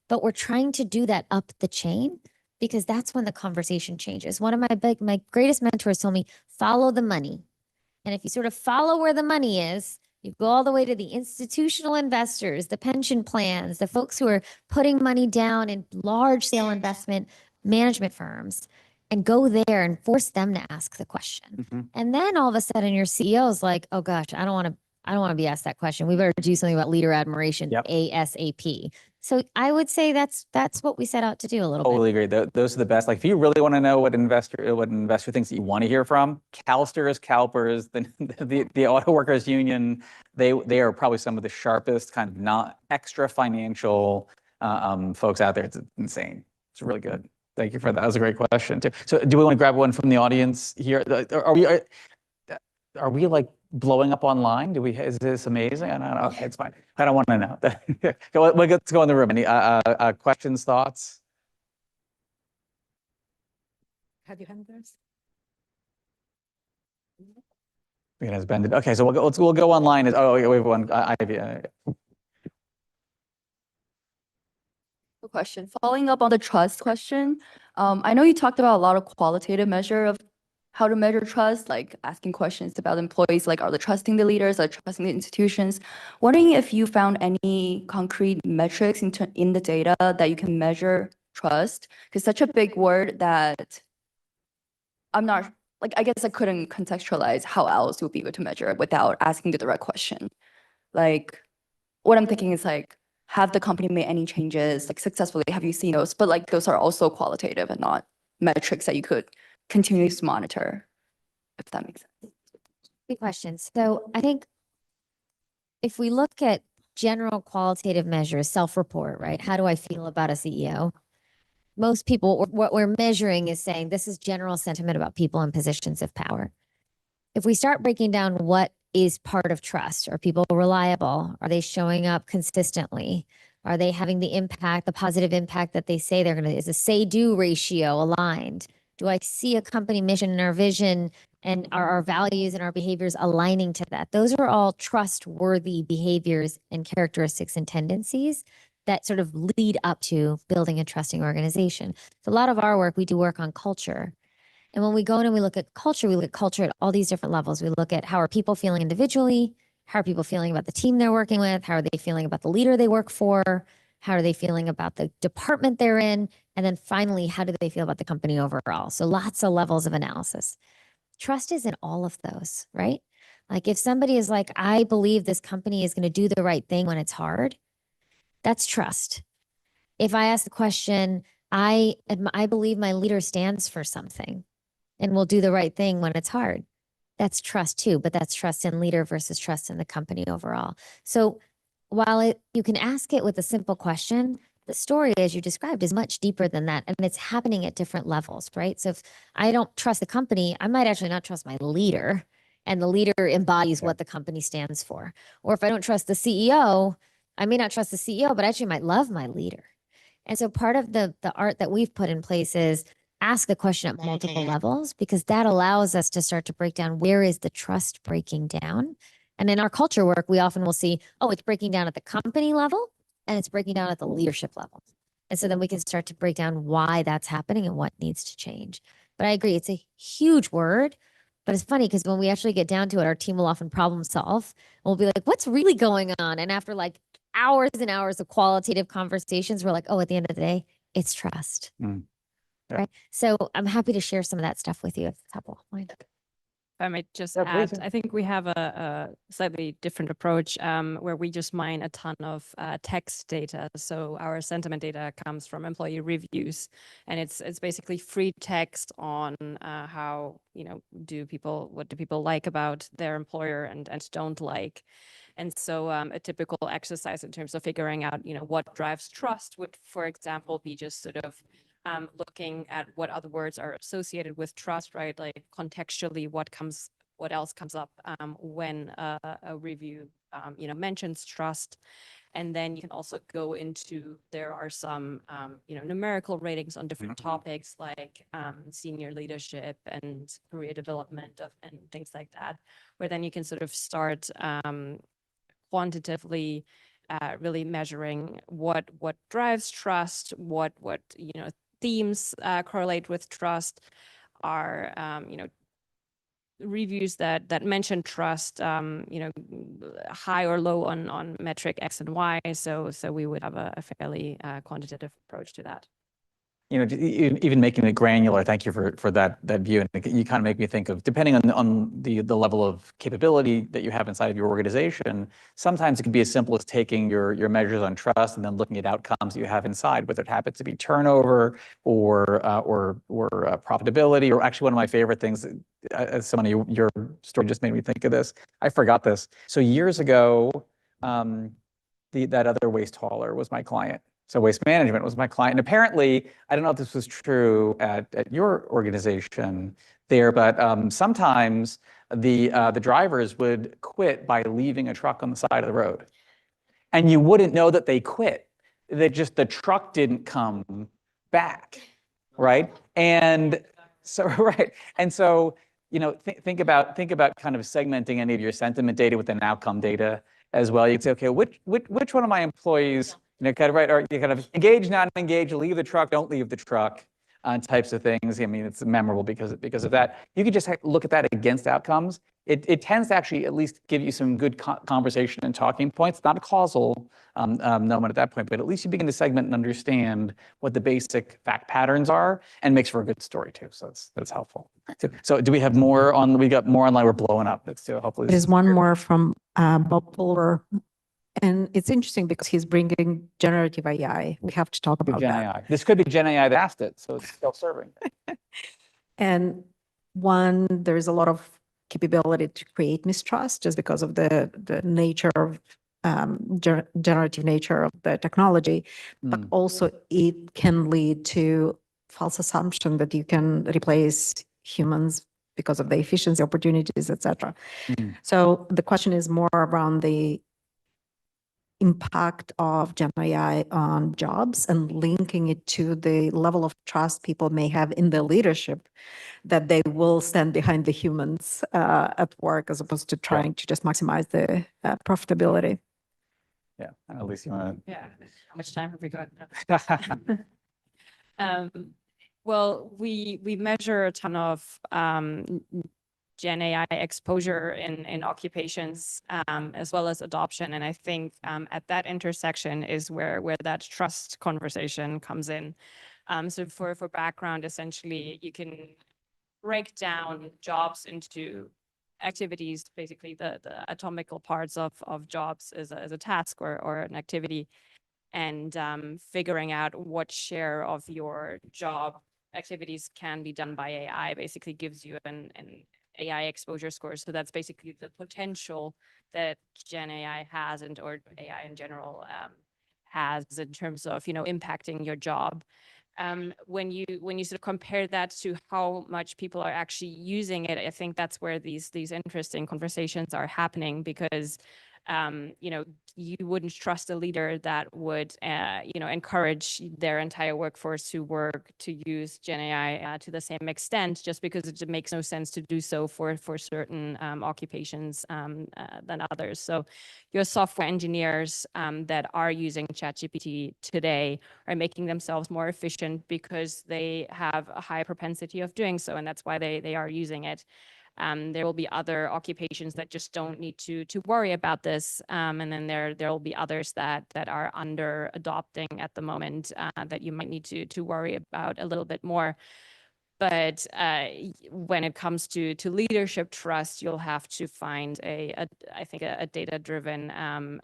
Speaker 3: But we're trying to do that up the chain, because that's when the conversation changes. One of my greatest mentors told me, follow the money. And if you sort of follow where the money is, you go all the way to the institutional investors, the pension plans, the folks who are putting money down in large scale investment. management firms and go there and force them to ask the question.
Speaker 1: Mhm.
Speaker 3: And then all of a sudden your CEO is like, oh gosh, I don't want to be asked that question. We better do something about leader admiration
Speaker 1: Yep.
Speaker 3: ASAP. So I would say that's what we set out to do a little bit.
Speaker 1: Totally agree. Those are the best. Like, if you really want to know what investor thinks that you want to hear from, CalSTRS, CalPERS, the Auto Workers Union, they are probably some of the sharpest kind of not extra financial folks out there. It's insane. It's really good. Thank you for that. That was a great question too. So, do we want to grab one from the audience here? Are we like blowing up online? Is this amazing? I don't know. Okay, it's fine. I don't want to know. Let's go in the room. Any questions, thoughts?
Speaker 4: Have you had this?
Speaker 1: It has been. Okay, so we'll go online. Oh, we have one. Ivy.
Speaker 5: Question. Following up on the trust question, I know you talked about a lot of qualitative measure of how to measure trust, like asking questions about employees, like are they trusting the leaders, are they trusting the institutions? Wondering if you found any concrete metrics in the data that you can measure trust, because such a big word that I'm not, like, I guess I couldn't contextualize how else you'll be able to measure it without asking the direct question. Like, what I'm thinking is like, have the company made any changes, like successfully? Have you seen those? But like, those are also qualitative and not metrics that you could continuously monitor, if that makes sense.
Speaker 3: Good question. So I think if we look at general qualitative measures, self-report, right? How do I feel about a CEO? Most people, what we're measuring is saying this is general sentiment about people in positions of power. If we start breaking down what is part of trust, are people reliable? Are they showing up consistently? Are they having the impact, the positive impact that they say they're going to? Is the say-do ratio aligned? Do I see a company mission and our vision and our values and our behaviors aligning to that? Those are all trustworthy behaviors and characteristics and tendencies that sort of lead up to building a trusting organization. So a lot of our work, we do work on culture. And when we go in and we look at culture at all these different levels. We look at how are people feeling individually? How are people feeling about the team they're working with? How are they feeling about the leader they work for? How are they feeling about the department they're in? And then finally, how do they feel about the company overall? So lots of levels of analysis. Trust is in all of those, right? Like if somebody is like, I believe this company is going to do the right thing when it's hard, that's trust. If I ask the question, I believe my leader stands for something and will do the right thing when it's hard, that's trust too, but that's trust in leader versus trust in the company overall. So while you can ask it with a simple question, the story, as you described, is much deeper than that. And it's happening at different levels, right? So if I don't trust the company, I might actually not trust my leader, and the leader embodies what the company stands for. Or if I don't trust the CEO, I may not trust the CEO, but I actually might love my leader. And so part of the art that we've put in place is ask the question at multiple levels, because that allows us to start to break down where is the trust breaking down. And in our culture work, we often will see, oh, it's breaking down at the company level and it's breaking down at the leadership level. And so then we can start to break down why that's happening and what needs to change. But I agree, it's a huge word, but it's funny because when we actually get down to it, our team will often problem solve. And we'll be like, what's really going on? And after like hours and hours of qualitative conversations, we're like, oh, at the end of the day, it's trust.
Speaker 1: Mm. Yeah.
Speaker 3: Right. So I'm happy to share some of that stuff with you if it's helpful.
Speaker 2: If I might just
Speaker 1: Yeah,
Speaker 2: add,
Speaker 1: please.
Speaker 2: I think we have a slightly different approach where we just mine a ton of text data. So our sentiment data comes from employee reviews, and it's basically free text on how, what do people like about their employer and don't like. And so a typical exercise in terms of figuring out, what drives trust would, for example, be just sort of looking at what other words are associated with trust, right? Like contextually, what else comes up when a review, mentions trust. And then you can also go into, there are some, numerical ratings on different topics like senior leadership and career development and things like that, where then you can sort of start quantitatively really measuring what drives trust, what themes correlate with trust, are reviews that mention trust, high or low on metric X and Y. So we would have a fairly quantitative approach to that.
Speaker 1: you know, even making it granular, thank you for that view. And you kind of make me think of, depending on the level of capability that you have inside of your organization, sometimes it can be as simple as taking your measures on trust and then looking at outcomes you have inside, whether it happens to be turnover or profitability, or actually one of my favorite things, as someone, your story just made me think of this. I forgot this. So years ago, that other waste hauler was my client. So Waste Management was my client. And apparently, I don't know if this was true at your organization there, but sometimes the drivers would quit by leaving a truck on the side of the road. And you wouldn't know that they quit. That just the truck didn't come back, right? And so, right. And so, you know, think about kind of segmenting any of your sentiment data within outcome data as well. You can say, okay, which one of my employees, you know, kind of right, or you kind of engage, not engage, leave the truck, don't leave the truck, types of things. I mean, it's memorable because of that. You could just look at that against outcomes. It tends to actually at least give you some good conversation and talking points, not a causal element at that point, but at least you begin to segment and understand what the basic fact patterns are, and makes for a good story too. So that's helpful. So do we have more on? We got more online. We're blowing up. That's too. Hopefully,
Speaker 4: There's one more from Bob Pulver. And it's interesting because he's bringing generative AI. We have to talk about
Speaker 1: Gen
Speaker 4: that.
Speaker 1: AI. This could be Gen AI that asked it, so it's self-serving.
Speaker 4: And one, there's a lot of capability to create mistrust just because of the nature of generative nature of the technology, but also it can lead to false assumption that you can replace humans because of the efficiency opportunities, etc. So the question is more around the impact of Gen AI on jobs and linking it to the level of trust people may have in the leadership that they will stand behind the humans at work as opposed to trying to just maximize the profitability.
Speaker 1: Yeah, at least you want
Speaker 2: Yeah. How much time have we got?
Speaker 1: to.
Speaker 2: Well, we measure a ton of Gen AI exposure in occupations, as well as adoption. And I think at that intersection is where that trust conversation comes in. So for background, essentially, you can break down jobs into activities, basically the atomical parts of jobs as a task or an activity, and figuring out what share of your job activities can be done by AI basically gives you an AI exposure score. So that's basically the potential that Gen AI has, or AI in general has, in terms of, you know, impacting your job. When you sort of compare that to how much people are actually using it, I think that's where these interesting conversations are happening, because you know, you wouldn't trust a leader that would, you know, encourage their entire workforce to use Gen AI to the same extent, just because it makes no sense to do so for certain occupations than others. So your software engineers that are using ChatGPT today are making themselves more efficient because they have a high propensity of doing so, and that's why they are using it. There will be other occupations that just don't need to worry about this, and then there will be others that are under adopting at the moment that you might need to worry about a little bit more. But when it comes to leadership trust, you'll have to find I think a data-driven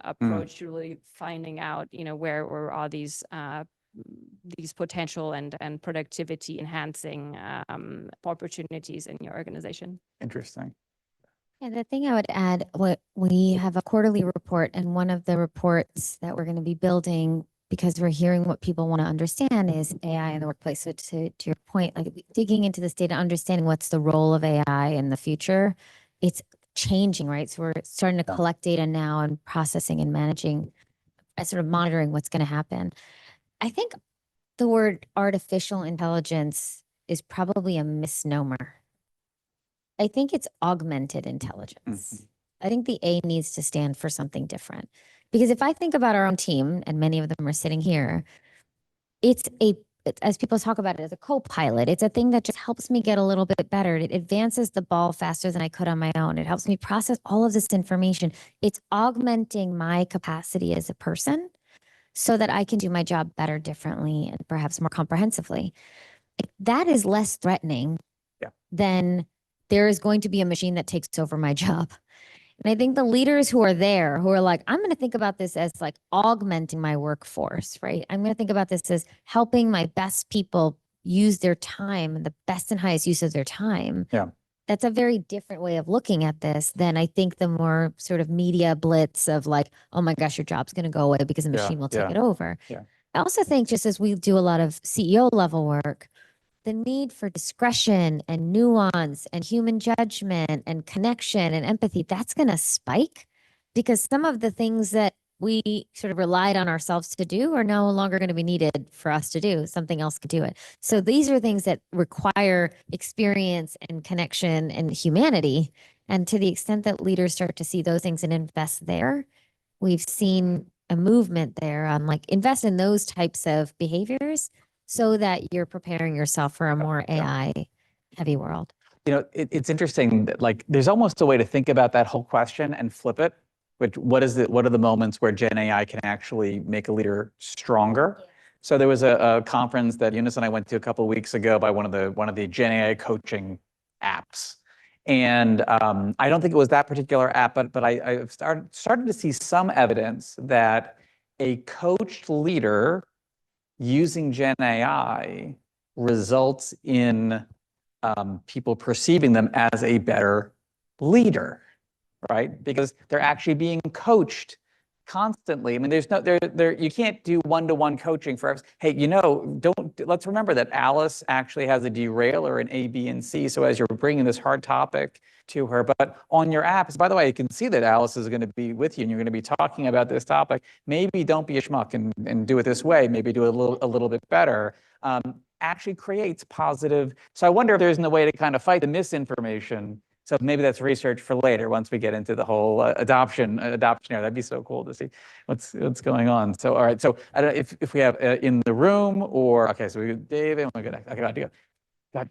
Speaker 2: approach to really finding out, you know, where are these potential and productivity enhancing opportunities in your organization.
Speaker 1: Interesting.
Speaker 3: Yeah, the thing I would add, we have a quarterly report, and one of the reports that we're going to be building, because we're hearing what people want to understand, is AI in the workplace. So to your point, like digging into this data, understanding what's the role of AI in the future, it's changing, right? So we're starting to collect data now and processing and managing, sort of monitoring what's going to happen. I think the word artificial intelligence is probably a misnomer. I think it's augmented intelligence. I think the A needs to stand for something different. Because if I think about our own team, and many of them are sitting here, it's as people talk about it, as a co-pilot. It's a thing that just helps me get a little bit better. It advances the ball faster than I could on my own. It helps me process all of this information. It's augmenting my capacity as a person so that I can do my job better, differently, and perhaps more comprehensively. That is less threatening than there is going to be a machine that takes over my job. And I think the leaders who are there, who are like, I'm going to think about this as like augmenting my workforce, right? I'm going to think about this as helping my best people use their time, the best and highest use of their time.
Speaker 1: Yeah.
Speaker 3: That's a very different way of looking at this than I think the more sort of media blitz of like, oh my gosh, your job's going to go away because the machine will take it over.
Speaker 1: Yeah.
Speaker 3: I also think just as we do a lot of CEO level work, the need for discretion and nuance and human judgment and connection and empathy, that's going to spike because some of the things that we sort of relied on ourselves to do are no longer going to be needed for us to do. Something else could do it. So these are things that require experience and connection and humanity. And to the extent that leaders start to see those things and invest there, we've seen a movement there on like invest in those types of behaviors so that you're preparing yourself for a more AI heavy world.
Speaker 1: You know, it's interesting that like there's almost a way to think about that whole question and flip it. Which what are the moments where Gen AI can actually make a leader stronger? So there was a conference that Eunice and I went to a couple of weeks ago by one of the Gen AI coaching apps. And I don't think it was that particular app, but I started to see some evidence that a coached leader using Gen AI results in people perceiving them as a better leader, right? Because they're actually being coached constantly. I mean, there's no, you can't do one-to-one coaching for, hey, you know, let's remember that Alice actually has a derailer in A, B, and C. So as you're bringing this hard topic to her, but on your apps, by the way, you can see that Alice is going to be with you and you're going to be talking about this topic. Maybe don't be a schmuck and do it this way. Maybe do it a little bit better. Actually creates positive. So I wonder if there's no way to kind of fight the misinformation. So maybe that's research for later once we get into the whole adoption era. That'd be so cool to see what's going on. So all right. So I don't know if we have in the room or okay. So we got David. Oh my God, I got to go. Go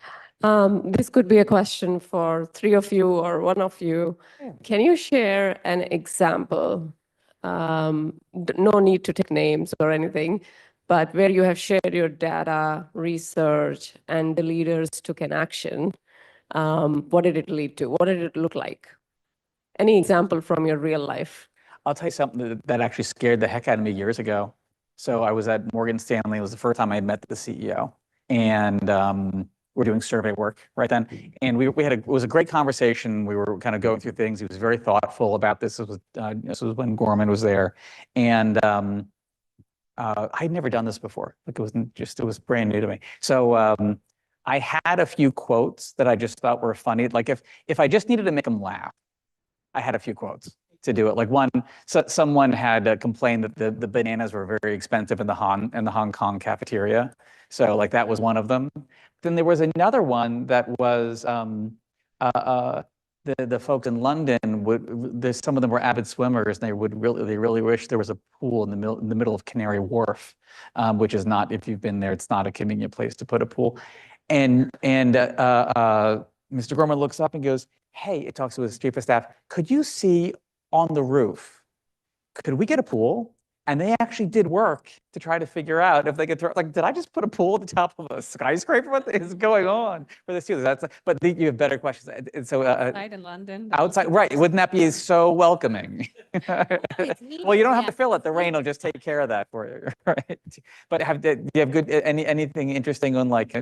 Speaker 1: ahead.
Speaker 6: This could be a question for three of you or one of you.
Speaker 1: Yeah.
Speaker 6: Can you share an example? No need to take names or anything, but where you have shared your data, research, and the leaders took an action. What did it lead to? What did it look like? Any example from your real life?
Speaker 1: I'll tell you something that actually scared the heck out of me years ago. So I was at Morgan Stanley. It was the first time I met the CEO, and we're doing survey work right then. And it was a great conversation. We were kind of going through things. He was very thoughtful about this. This was when Gorman was there, and I'd never done this before. Like it was brand new to me. So I had a few quotes that I just thought were funny. Like if I just needed to make them laugh, I had a few quotes to do it. Like someone had complained that the bananas were very expensive in the Hong Kong cafeteria. So like that was one of them. Then there was another one that was the folks in London some of them were avid swimmers, and they really wish there was a pool in the middle of Canary Wharf, which is not, if you've been there, it's not a convenient place to put a pool. And Mr. Gorman looks up and goes, hey, it talks to his chief of staff, could you see on the roof, could we get a pool? And they actually did work to try to figure out if they could throw, like, did I just put a pool at the top of a skyscraper? What is going on for the students? But you have better questions. And so
Speaker 2: Outside in London.
Speaker 1: outside, right? Wouldn't that be so welcoming? Well, you don't have to fill it. The rain will just take care of that for you, right? But do you have anything interesting on like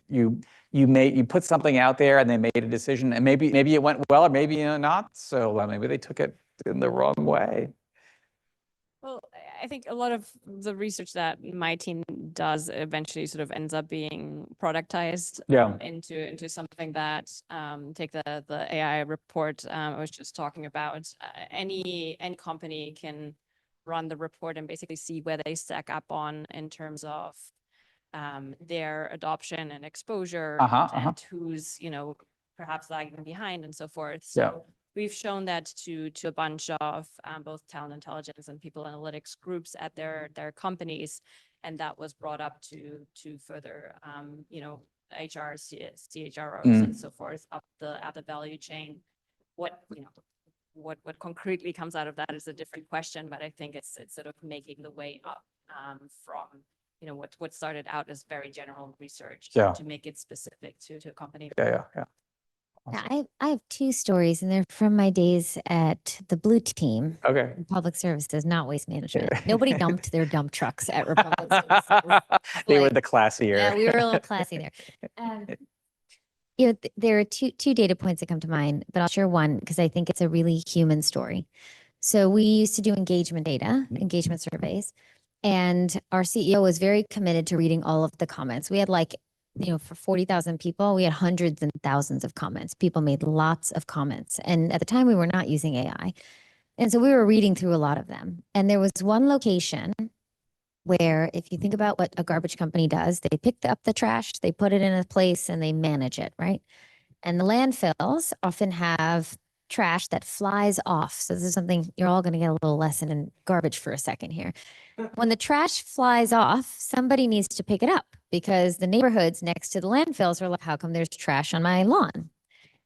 Speaker 1: you put something out there and they made a decision and maybe it went well or maybe not. So maybe they took it in the wrong way.
Speaker 2: Well, I think a lot of the research that my team does eventually sort of ends up being productized into something that take the AI report I was just talking about. Any company can run the report and basically see where they stack up on in terms of their adoption and exposure and who's perhaps lagging behind and so forth. So we've shown that to a bunch of both talent intelligence and people analytics groups at their companies, and that was brought up to further HR, CHROs and so forth up the value chain. What concretely comes out of that is a different question, but I think it's sort of making the way up from, what started out as very general research
Speaker 1: Yeah.
Speaker 2: to make it specific to a company.
Speaker 1: Yeah.
Speaker 3: Yeah, I have two stories, and they're from my days at the Blue Team,
Speaker 1: Okay.
Speaker 3: in Public Services, not Waste Management. Nobody dumped their dump trucks at Republic Services.
Speaker 1: They were
Speaker 3: Like,
Speaker 1: the classier.
Speaker 3: Yeah, we were a little classy there. There are two data points that come to mind, but I'll share one because I think it's a really human story. So we used to do engagement data, engagement surveys, and our CEO was very committed to reading all of the comments. We had for 40,000 people, we had hundreds and thousands of comments. People made lots of comments. And at the time we were not using AI. And so we were reading through a lot of them. And there was one location where, if you think about what a garbage company does, they pick up the trash, they put it in a place, and they manage it, right? And the landfills often have trash that flies off. So this is something you're all going to get a little lesson in garbage for a second here. When the trash flies off, somebody needs to pick it up because the neighborhoods next to the landfills are like, how come there's trash on my lawn?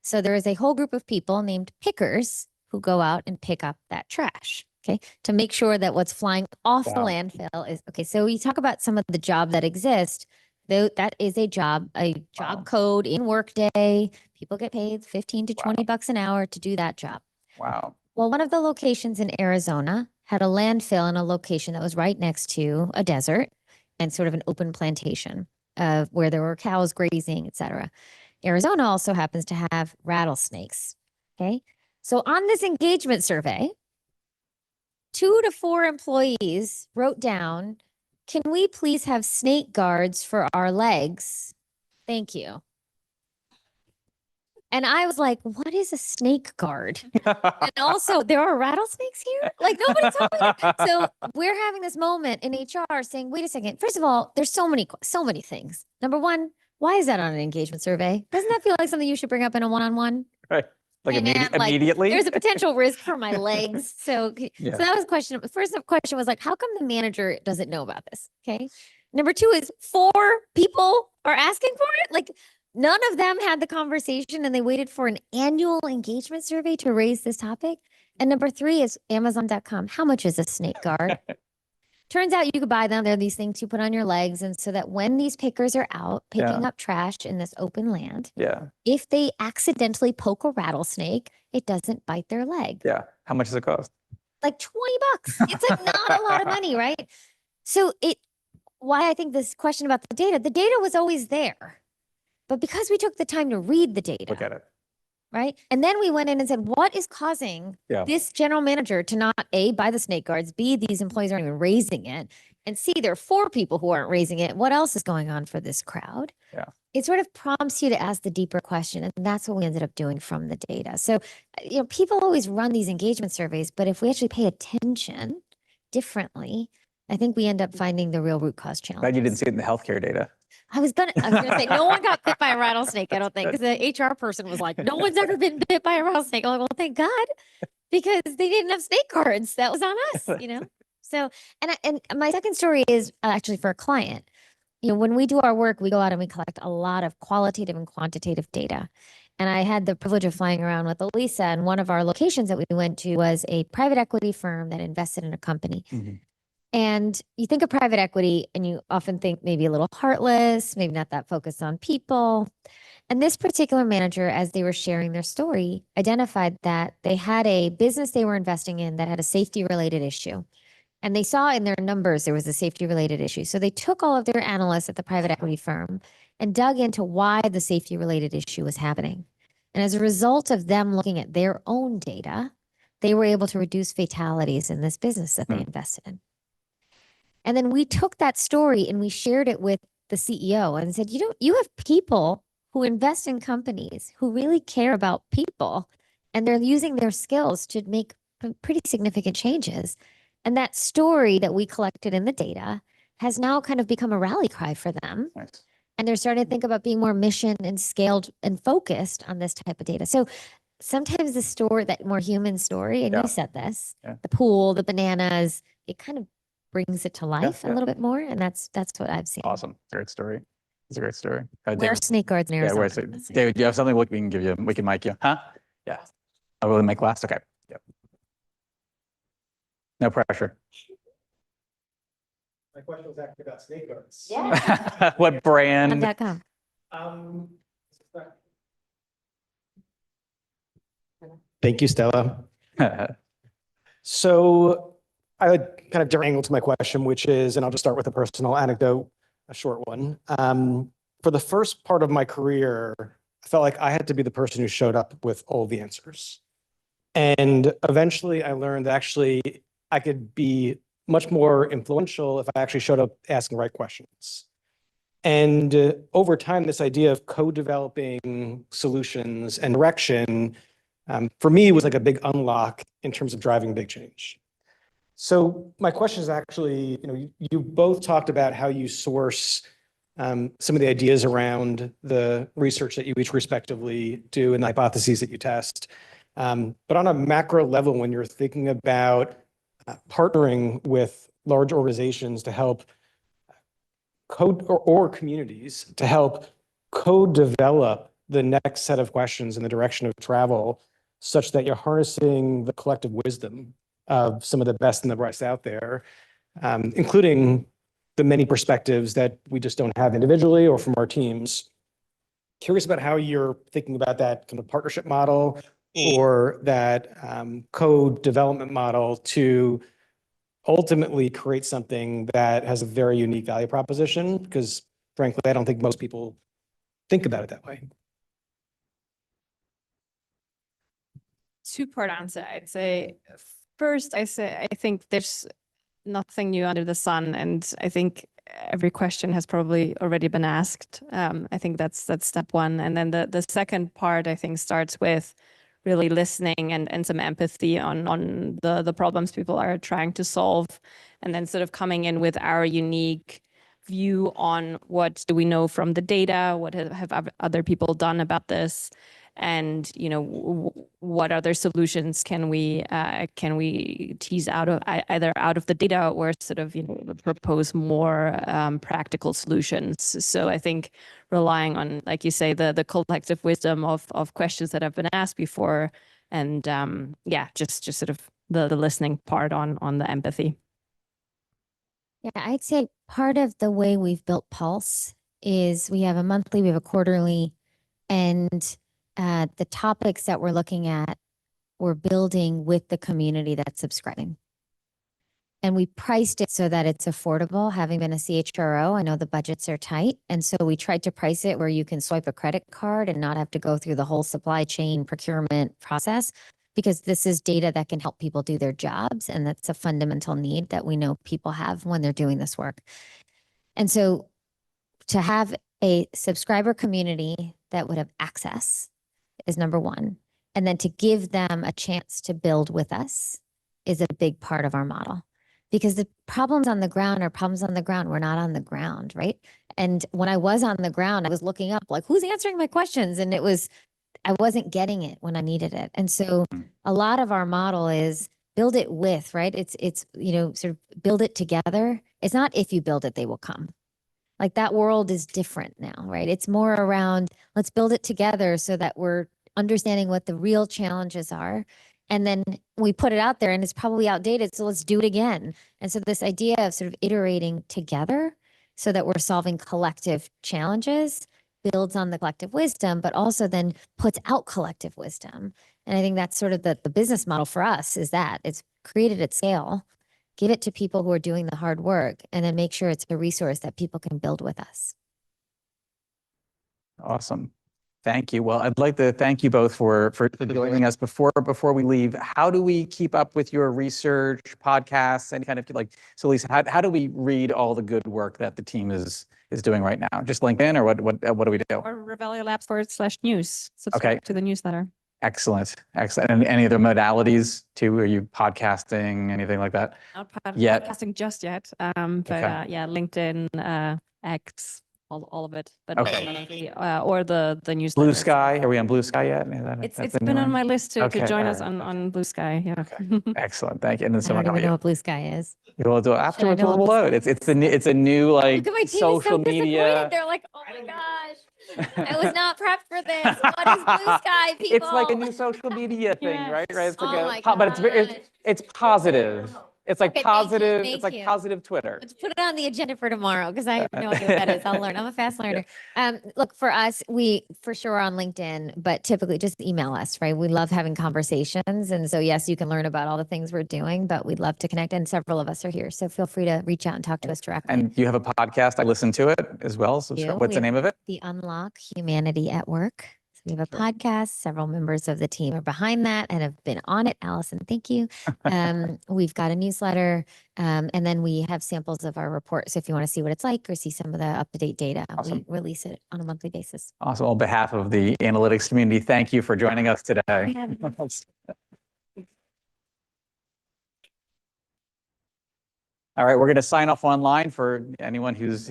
Speaker 3: So there is a whole group of people named pickers who go out and pick up that trash. Okay, to make sure that what's flying off the
Speaker 1: Wow.
Speaker 3: landfill is okay. So we talk about some of the job that exist. Though that is a job
Speaker 1: Wow.
Speaker 3: code in Workday. People get paid 15 to 20 bucks an hour to do that job.
Speaker 1: Wow.
Speaker 3: Well, one of the locations in Arizona had a landfill in a location that was right next to a desert and sort of an open plantation where there were cows grazing, etc. Arizona also happens to have rattlesnakes. Okay, so on this engagement survey, 2 to 4 employees wrote down, "Can we please have snake guards for our legs? Thank you." And I was like, what is a snake guard? And also, there are rattlesnakes here? Like, nobody told me that. So we're having this moment in HR saying, wait a second. First of all, there's so many things. Number one, why is that on an engagement survey? Doesn't that feel like something you should bring up in a one-on-one?
Speaker 1: Right. Like
Speaker 3: Hey, man, like,
Speaker 1: immediately.
Speaker 3: There's a potential risk for my legs. So,
Speaker 1: Yeah.
Speaker 3: so that was a question. The first question was like, how come the manager doesn't know about this? Okay. Number 2 is 4 people are asking for it. Like, none of them had the conversation and they waited for an annual engagement survey to raise this topic. And number 3 is Amazon.com. How much is a snake guard? Turns out you could buy them. They're these things you put on your legs. And so that when these pickers are out picking up trash in this open land,
Speaker 1: Yeah.
Speaker 3: if they accidentally poke a rattlesnake, it doesn't bite their leg.
Speaker 1: Yeah. How much does it cost?
Speaker 3: Like 20 bucks. It's like not a lot of money, right? So why I think this question about the data was always there. But because we took the time to read the data,
Speaker 1: Look at it.
Speaker 3: right? And then we went in and said, what is causing this general manager to not A, buy the snake guards, B, these employees aren't even raising it, and C, there are 4 people who aren't raising it. What else is going on for this crowd?
Speaker 1: Yeah.
Speaker 3: It sort of prompts you to ask the deeper question. And that's what we ended up doing from the data. So, people always run these engagement surveys, but if we actually pay attention differently, I think we end up finding the real root cause challenge.
Speaker 1: Glad you didn't see it in the healthcare data.
Speaker 3: I was gonna say no one got bit by a rattlesnake. I don't think, because the HR person was like, "No one's ever been bit by a rattlesnake." I'm like, "Well, thank God," because they didn't have snake guards. That was on us, So, and my second story is actually for a client. When we do our work, we go out and we collect a lot of qualitative and quantitative data. And I had the privilege of flying around with Elisa, and one of our locations that we went to was a private equity firm that invested in a company.
Speaker 1: Mm-hmm.
Speaker 3: And you think of private equity and you often think maybe a little heartless, maybe not that focused on people. And this particular manager, as they were sharing their story, identified that they had a business they were investing in that had a safety related issue. And they saw in their numbers there was a safety related issue. So they took all of their analysts at the private equity firm and dug into why the safety related issue was happening. And as a result of them looking at their own data, they were able to reduce fatalities in this business that they invested in. And then we took that story and we shared it with the CEO and said, you have people who invest in companies who really care about people, and they're using their skills to make pretty significant changes. And that story that we collected in the data has now kind of become a rally cry for them.
Speaker 1: Nice.
Speaker 3: And they're starting to think about being more mission and scaled and focused on this type of data. So sometimes the story, that more human story, and you said this, the pool, the bananas, it kind of brings it to life a little bit more. And that's what I've seen.
Speaker 1: Awesome. Great story. It's a great story.
Speaker 3: Where are
Speaker 1: David,
Speaker 3: snake guards in Arizona?
Speaker 1: where's it? David, do you have something we can give you? We can mic you. Huh? Yeah. Oh, will mic last? Okay. Yep. No pressure.
Speaker 7: My question was actually about snake guards.
Speaker 1: What brand?
Speaker 3: .com.
Speaker 7: Um, Thank you, Stella. So I would kind of derangle to my question, which is, and I'll just start with a personal anecdote, a short one. For the first part of my career, I felt like I had to be the person who showed up with all the answers. And eventually I learned that actually I could be much more influential if I actually showed up asking the right questions. And over time, this idea of co-developing solutions and direction, for me, was like a big unlock in terms of driving big change. So my question is actually, you both talked about how you source some of the ideas around the research that you each respectively do and the hypotheses that you test. But on a macro level, when you're thinking about partnering with large organizations to help code or communities to help co-develop the next set of questions in the direction of travel, such that you're harnessing the collective wisdom of some of the best and the brightest out there, including the many perspectives that we just don't have individually or from our teams. Curious about how you're thinking about that kind of partnership model or that co-development model to ultimately create something that has a very unique value proposition, because frankly, I don't think most people think about it that way.
Speaker 2: Two-part answer. I'd say first, I think there's nothing new under the sun, and I think every question has probably already been asked. I think that's step one, and then the second part I think starts with really listening and some empathy on the problems people are trying to solve, and then sort of coming in with our unique view on what do we know from the data, what have other people done about this, and what other solutions can we tease out of either out of the data or sort of propose more practical solutions. So I think relying on, like you say, the collective wisdom of questions that have been asked before, and just sort of the listening part on the empathy.
Speaker 3: Yeah, I'd say part of the way we've built Pulse is we have a monthly, we have a quarterly, and the topics that we're looking at, we're building with the community that's subscribing. And we priced it so that it's affordable. Having been a CHRO, I know the budgets are tight. And so we tried to price it where you can swipe a credit card and not have to go through the whole supply chain procurement process, because this is data that can help people do their jobs. And that's a fundamental need that we know people have when they're doing this work. And so to have a subscriber community that would have access is number one. And then to give them a chance to build with us is a big part of our model. Because the problems on the ground are problems on the ground. We're not on the ground, right? And when I was on the ground, I was looking up like, who's answering my questions? And I wasn't getting it when I needed it. And so a lot of our model is build it with, right? It's sort of build it together. It's not if you build it, they will come. Like that world is different now, right? It's more around, let's build it together so that we're understanding what the real challenges are. And then we put it out there and it's probably outdated. So let's do it again. And so this idea of sort of iterating together so that we're solving collective challenges builds on the collective wisdom, but also then puts out collective wisdom. And I think that's sort of the business model for us is that it's created at scale, give it to people who are doing the hard work, and then make sure it's a resource that people can build with us.
Speaker 1: Awesome. Thank you. Well, I'd like to thank you both for joining us. Before we leave, how do we keep up with your research, podcasts, any kind of so Lisa, how do we read all the good work that the team is doing right now? Just LinkedIn, or what do we do?
Speaker 2: Or Revelia Labs/news. Subscribe to the newsletter.
Speaker 1: Excellent. And any other modalities too? Are you podcasting, anything like that?
Speaker 2: Not
Speaker 1: Yet.
Speaker 2: podcasting just yet. But
Speaker 1: Okay.
Speaker 2: LinkedIn, X, all of it. But
Speaker 1: Okay.
Speaker 2: definitely, or the newsletter.
Speaker 1: Blue Sky. Are we on Blue Sky yet?
Speaker 2: It's been on my list to
Speaker 1: Okay,
Speaker 2: join
Speaker 1: all
Speaker 2: us
Speaker 1: right,
Speaker 2: on Blue Sky. Yeah.
Speaker 1: Okay. Excellent. Thank you. And then
Speaker 3: I
Speaker 1: someone
Speaker 3: don't even know what Blue Sky is.
Speaker 1: We'll do it afterwards.
Speaker 3: know
Speaker 1: We'll
Speaker 3: what
Speaker 1: load. It's a new like
Speaker 3: Look at my team is
Speaker 1: social
Speaker 3: so disappointed.
Speaker 1: media.
Speaker 3: They're like, oh my gosh, I was not prepped for this. What is Blue Sky, people?
Speaker 1: It's like a new social media thing,
Speaker 2: Yes.
Speaker 1: right? Right. It's like
Speaker 3: Oh my
Speaker 1: but it's
Speaker 3: gosh.
Speaker 1: it's positive. It's like
Speaker 3: Okay, thank you,
Speaker 1: positive,
Speaker 3: thank
Speaker 1: it's like
Speaker 3: you.
Speaker 1: positive Twitter.
Speaker 3: Let's put it on the agenda for tomorrow because I have no idea what that is. I'll learn. I'm a fast learner. Look, for us, we for sure are on LinkedIn, but typically just email us, right? We love having conversations. And so, yes, you can learn about all the things we're doing, but we'd love to connect. And several of us are here. So feel free to reach out and talk to us directly.
Speaker 1: And you have a podcast. I listen to it as well. So
Speaker 3: do.
Speaker 1: what's
Speaker 3: We
Speaker 1: the
Speaker 3: have
Speaker 1: name of it?
Speaker 3: The Unlock Humanity at Work. So we have a podcast. Several members of the team are behind that and have been on it. Allison, thank you. We've got a newsletter, and then we have samples of our report. So if you want to see what it's like or see some of the up-to-date data,
Speaker 1: Awesome.
Speaker 3: we release it on a monthly basis.
Speaker 1: Also, on behalf of the analytics community, thank you for joining us today. All right, we're going to sign off online for anyone who's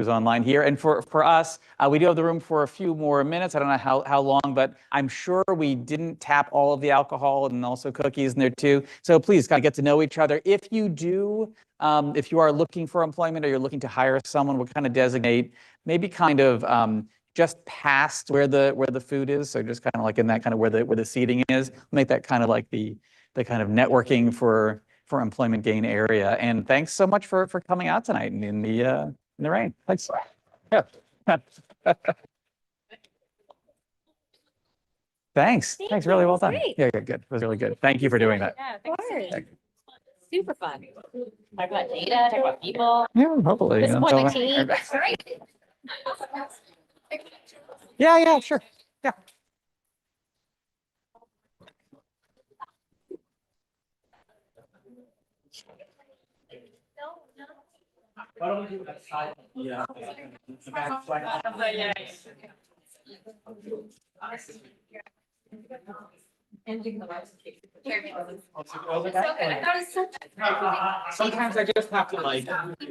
Speaker 1: online here, and for us, we do have the room for a few more minutes. I don't know how long, but I'm sure we didn't tap all of the alcohol and also cookies in there too. So please kind of get to know each other. If you do, if you are looking for employment or you're looking to hire someone, we'll kind of designate maybe kind of just past where the food is. So just kind of like in that kind of where the seating is. Make that kind of like the kind of networking for employment gain area. And thanks so much for coming out tonight in the rain. Thanks. Yeah. Thanks. Thanks. Really well done.
Speaker 3: Great.
Speaker 1: Yeah, good. It was really good. Thank you for doing that.
Speaker 2: Yeah,
Speaker 3: Of course.
Speaker 2: super fun. Talk about data, talk about people.
Speaker 1: Yeah, hopefully.
Speaker 3: This
Speaker 1: you know,
Speaker 3: one
Speaker 1: so-
Speaker 3: team.
Speaker 1: Yeah, sure. Yeah. Sometimes I just have to like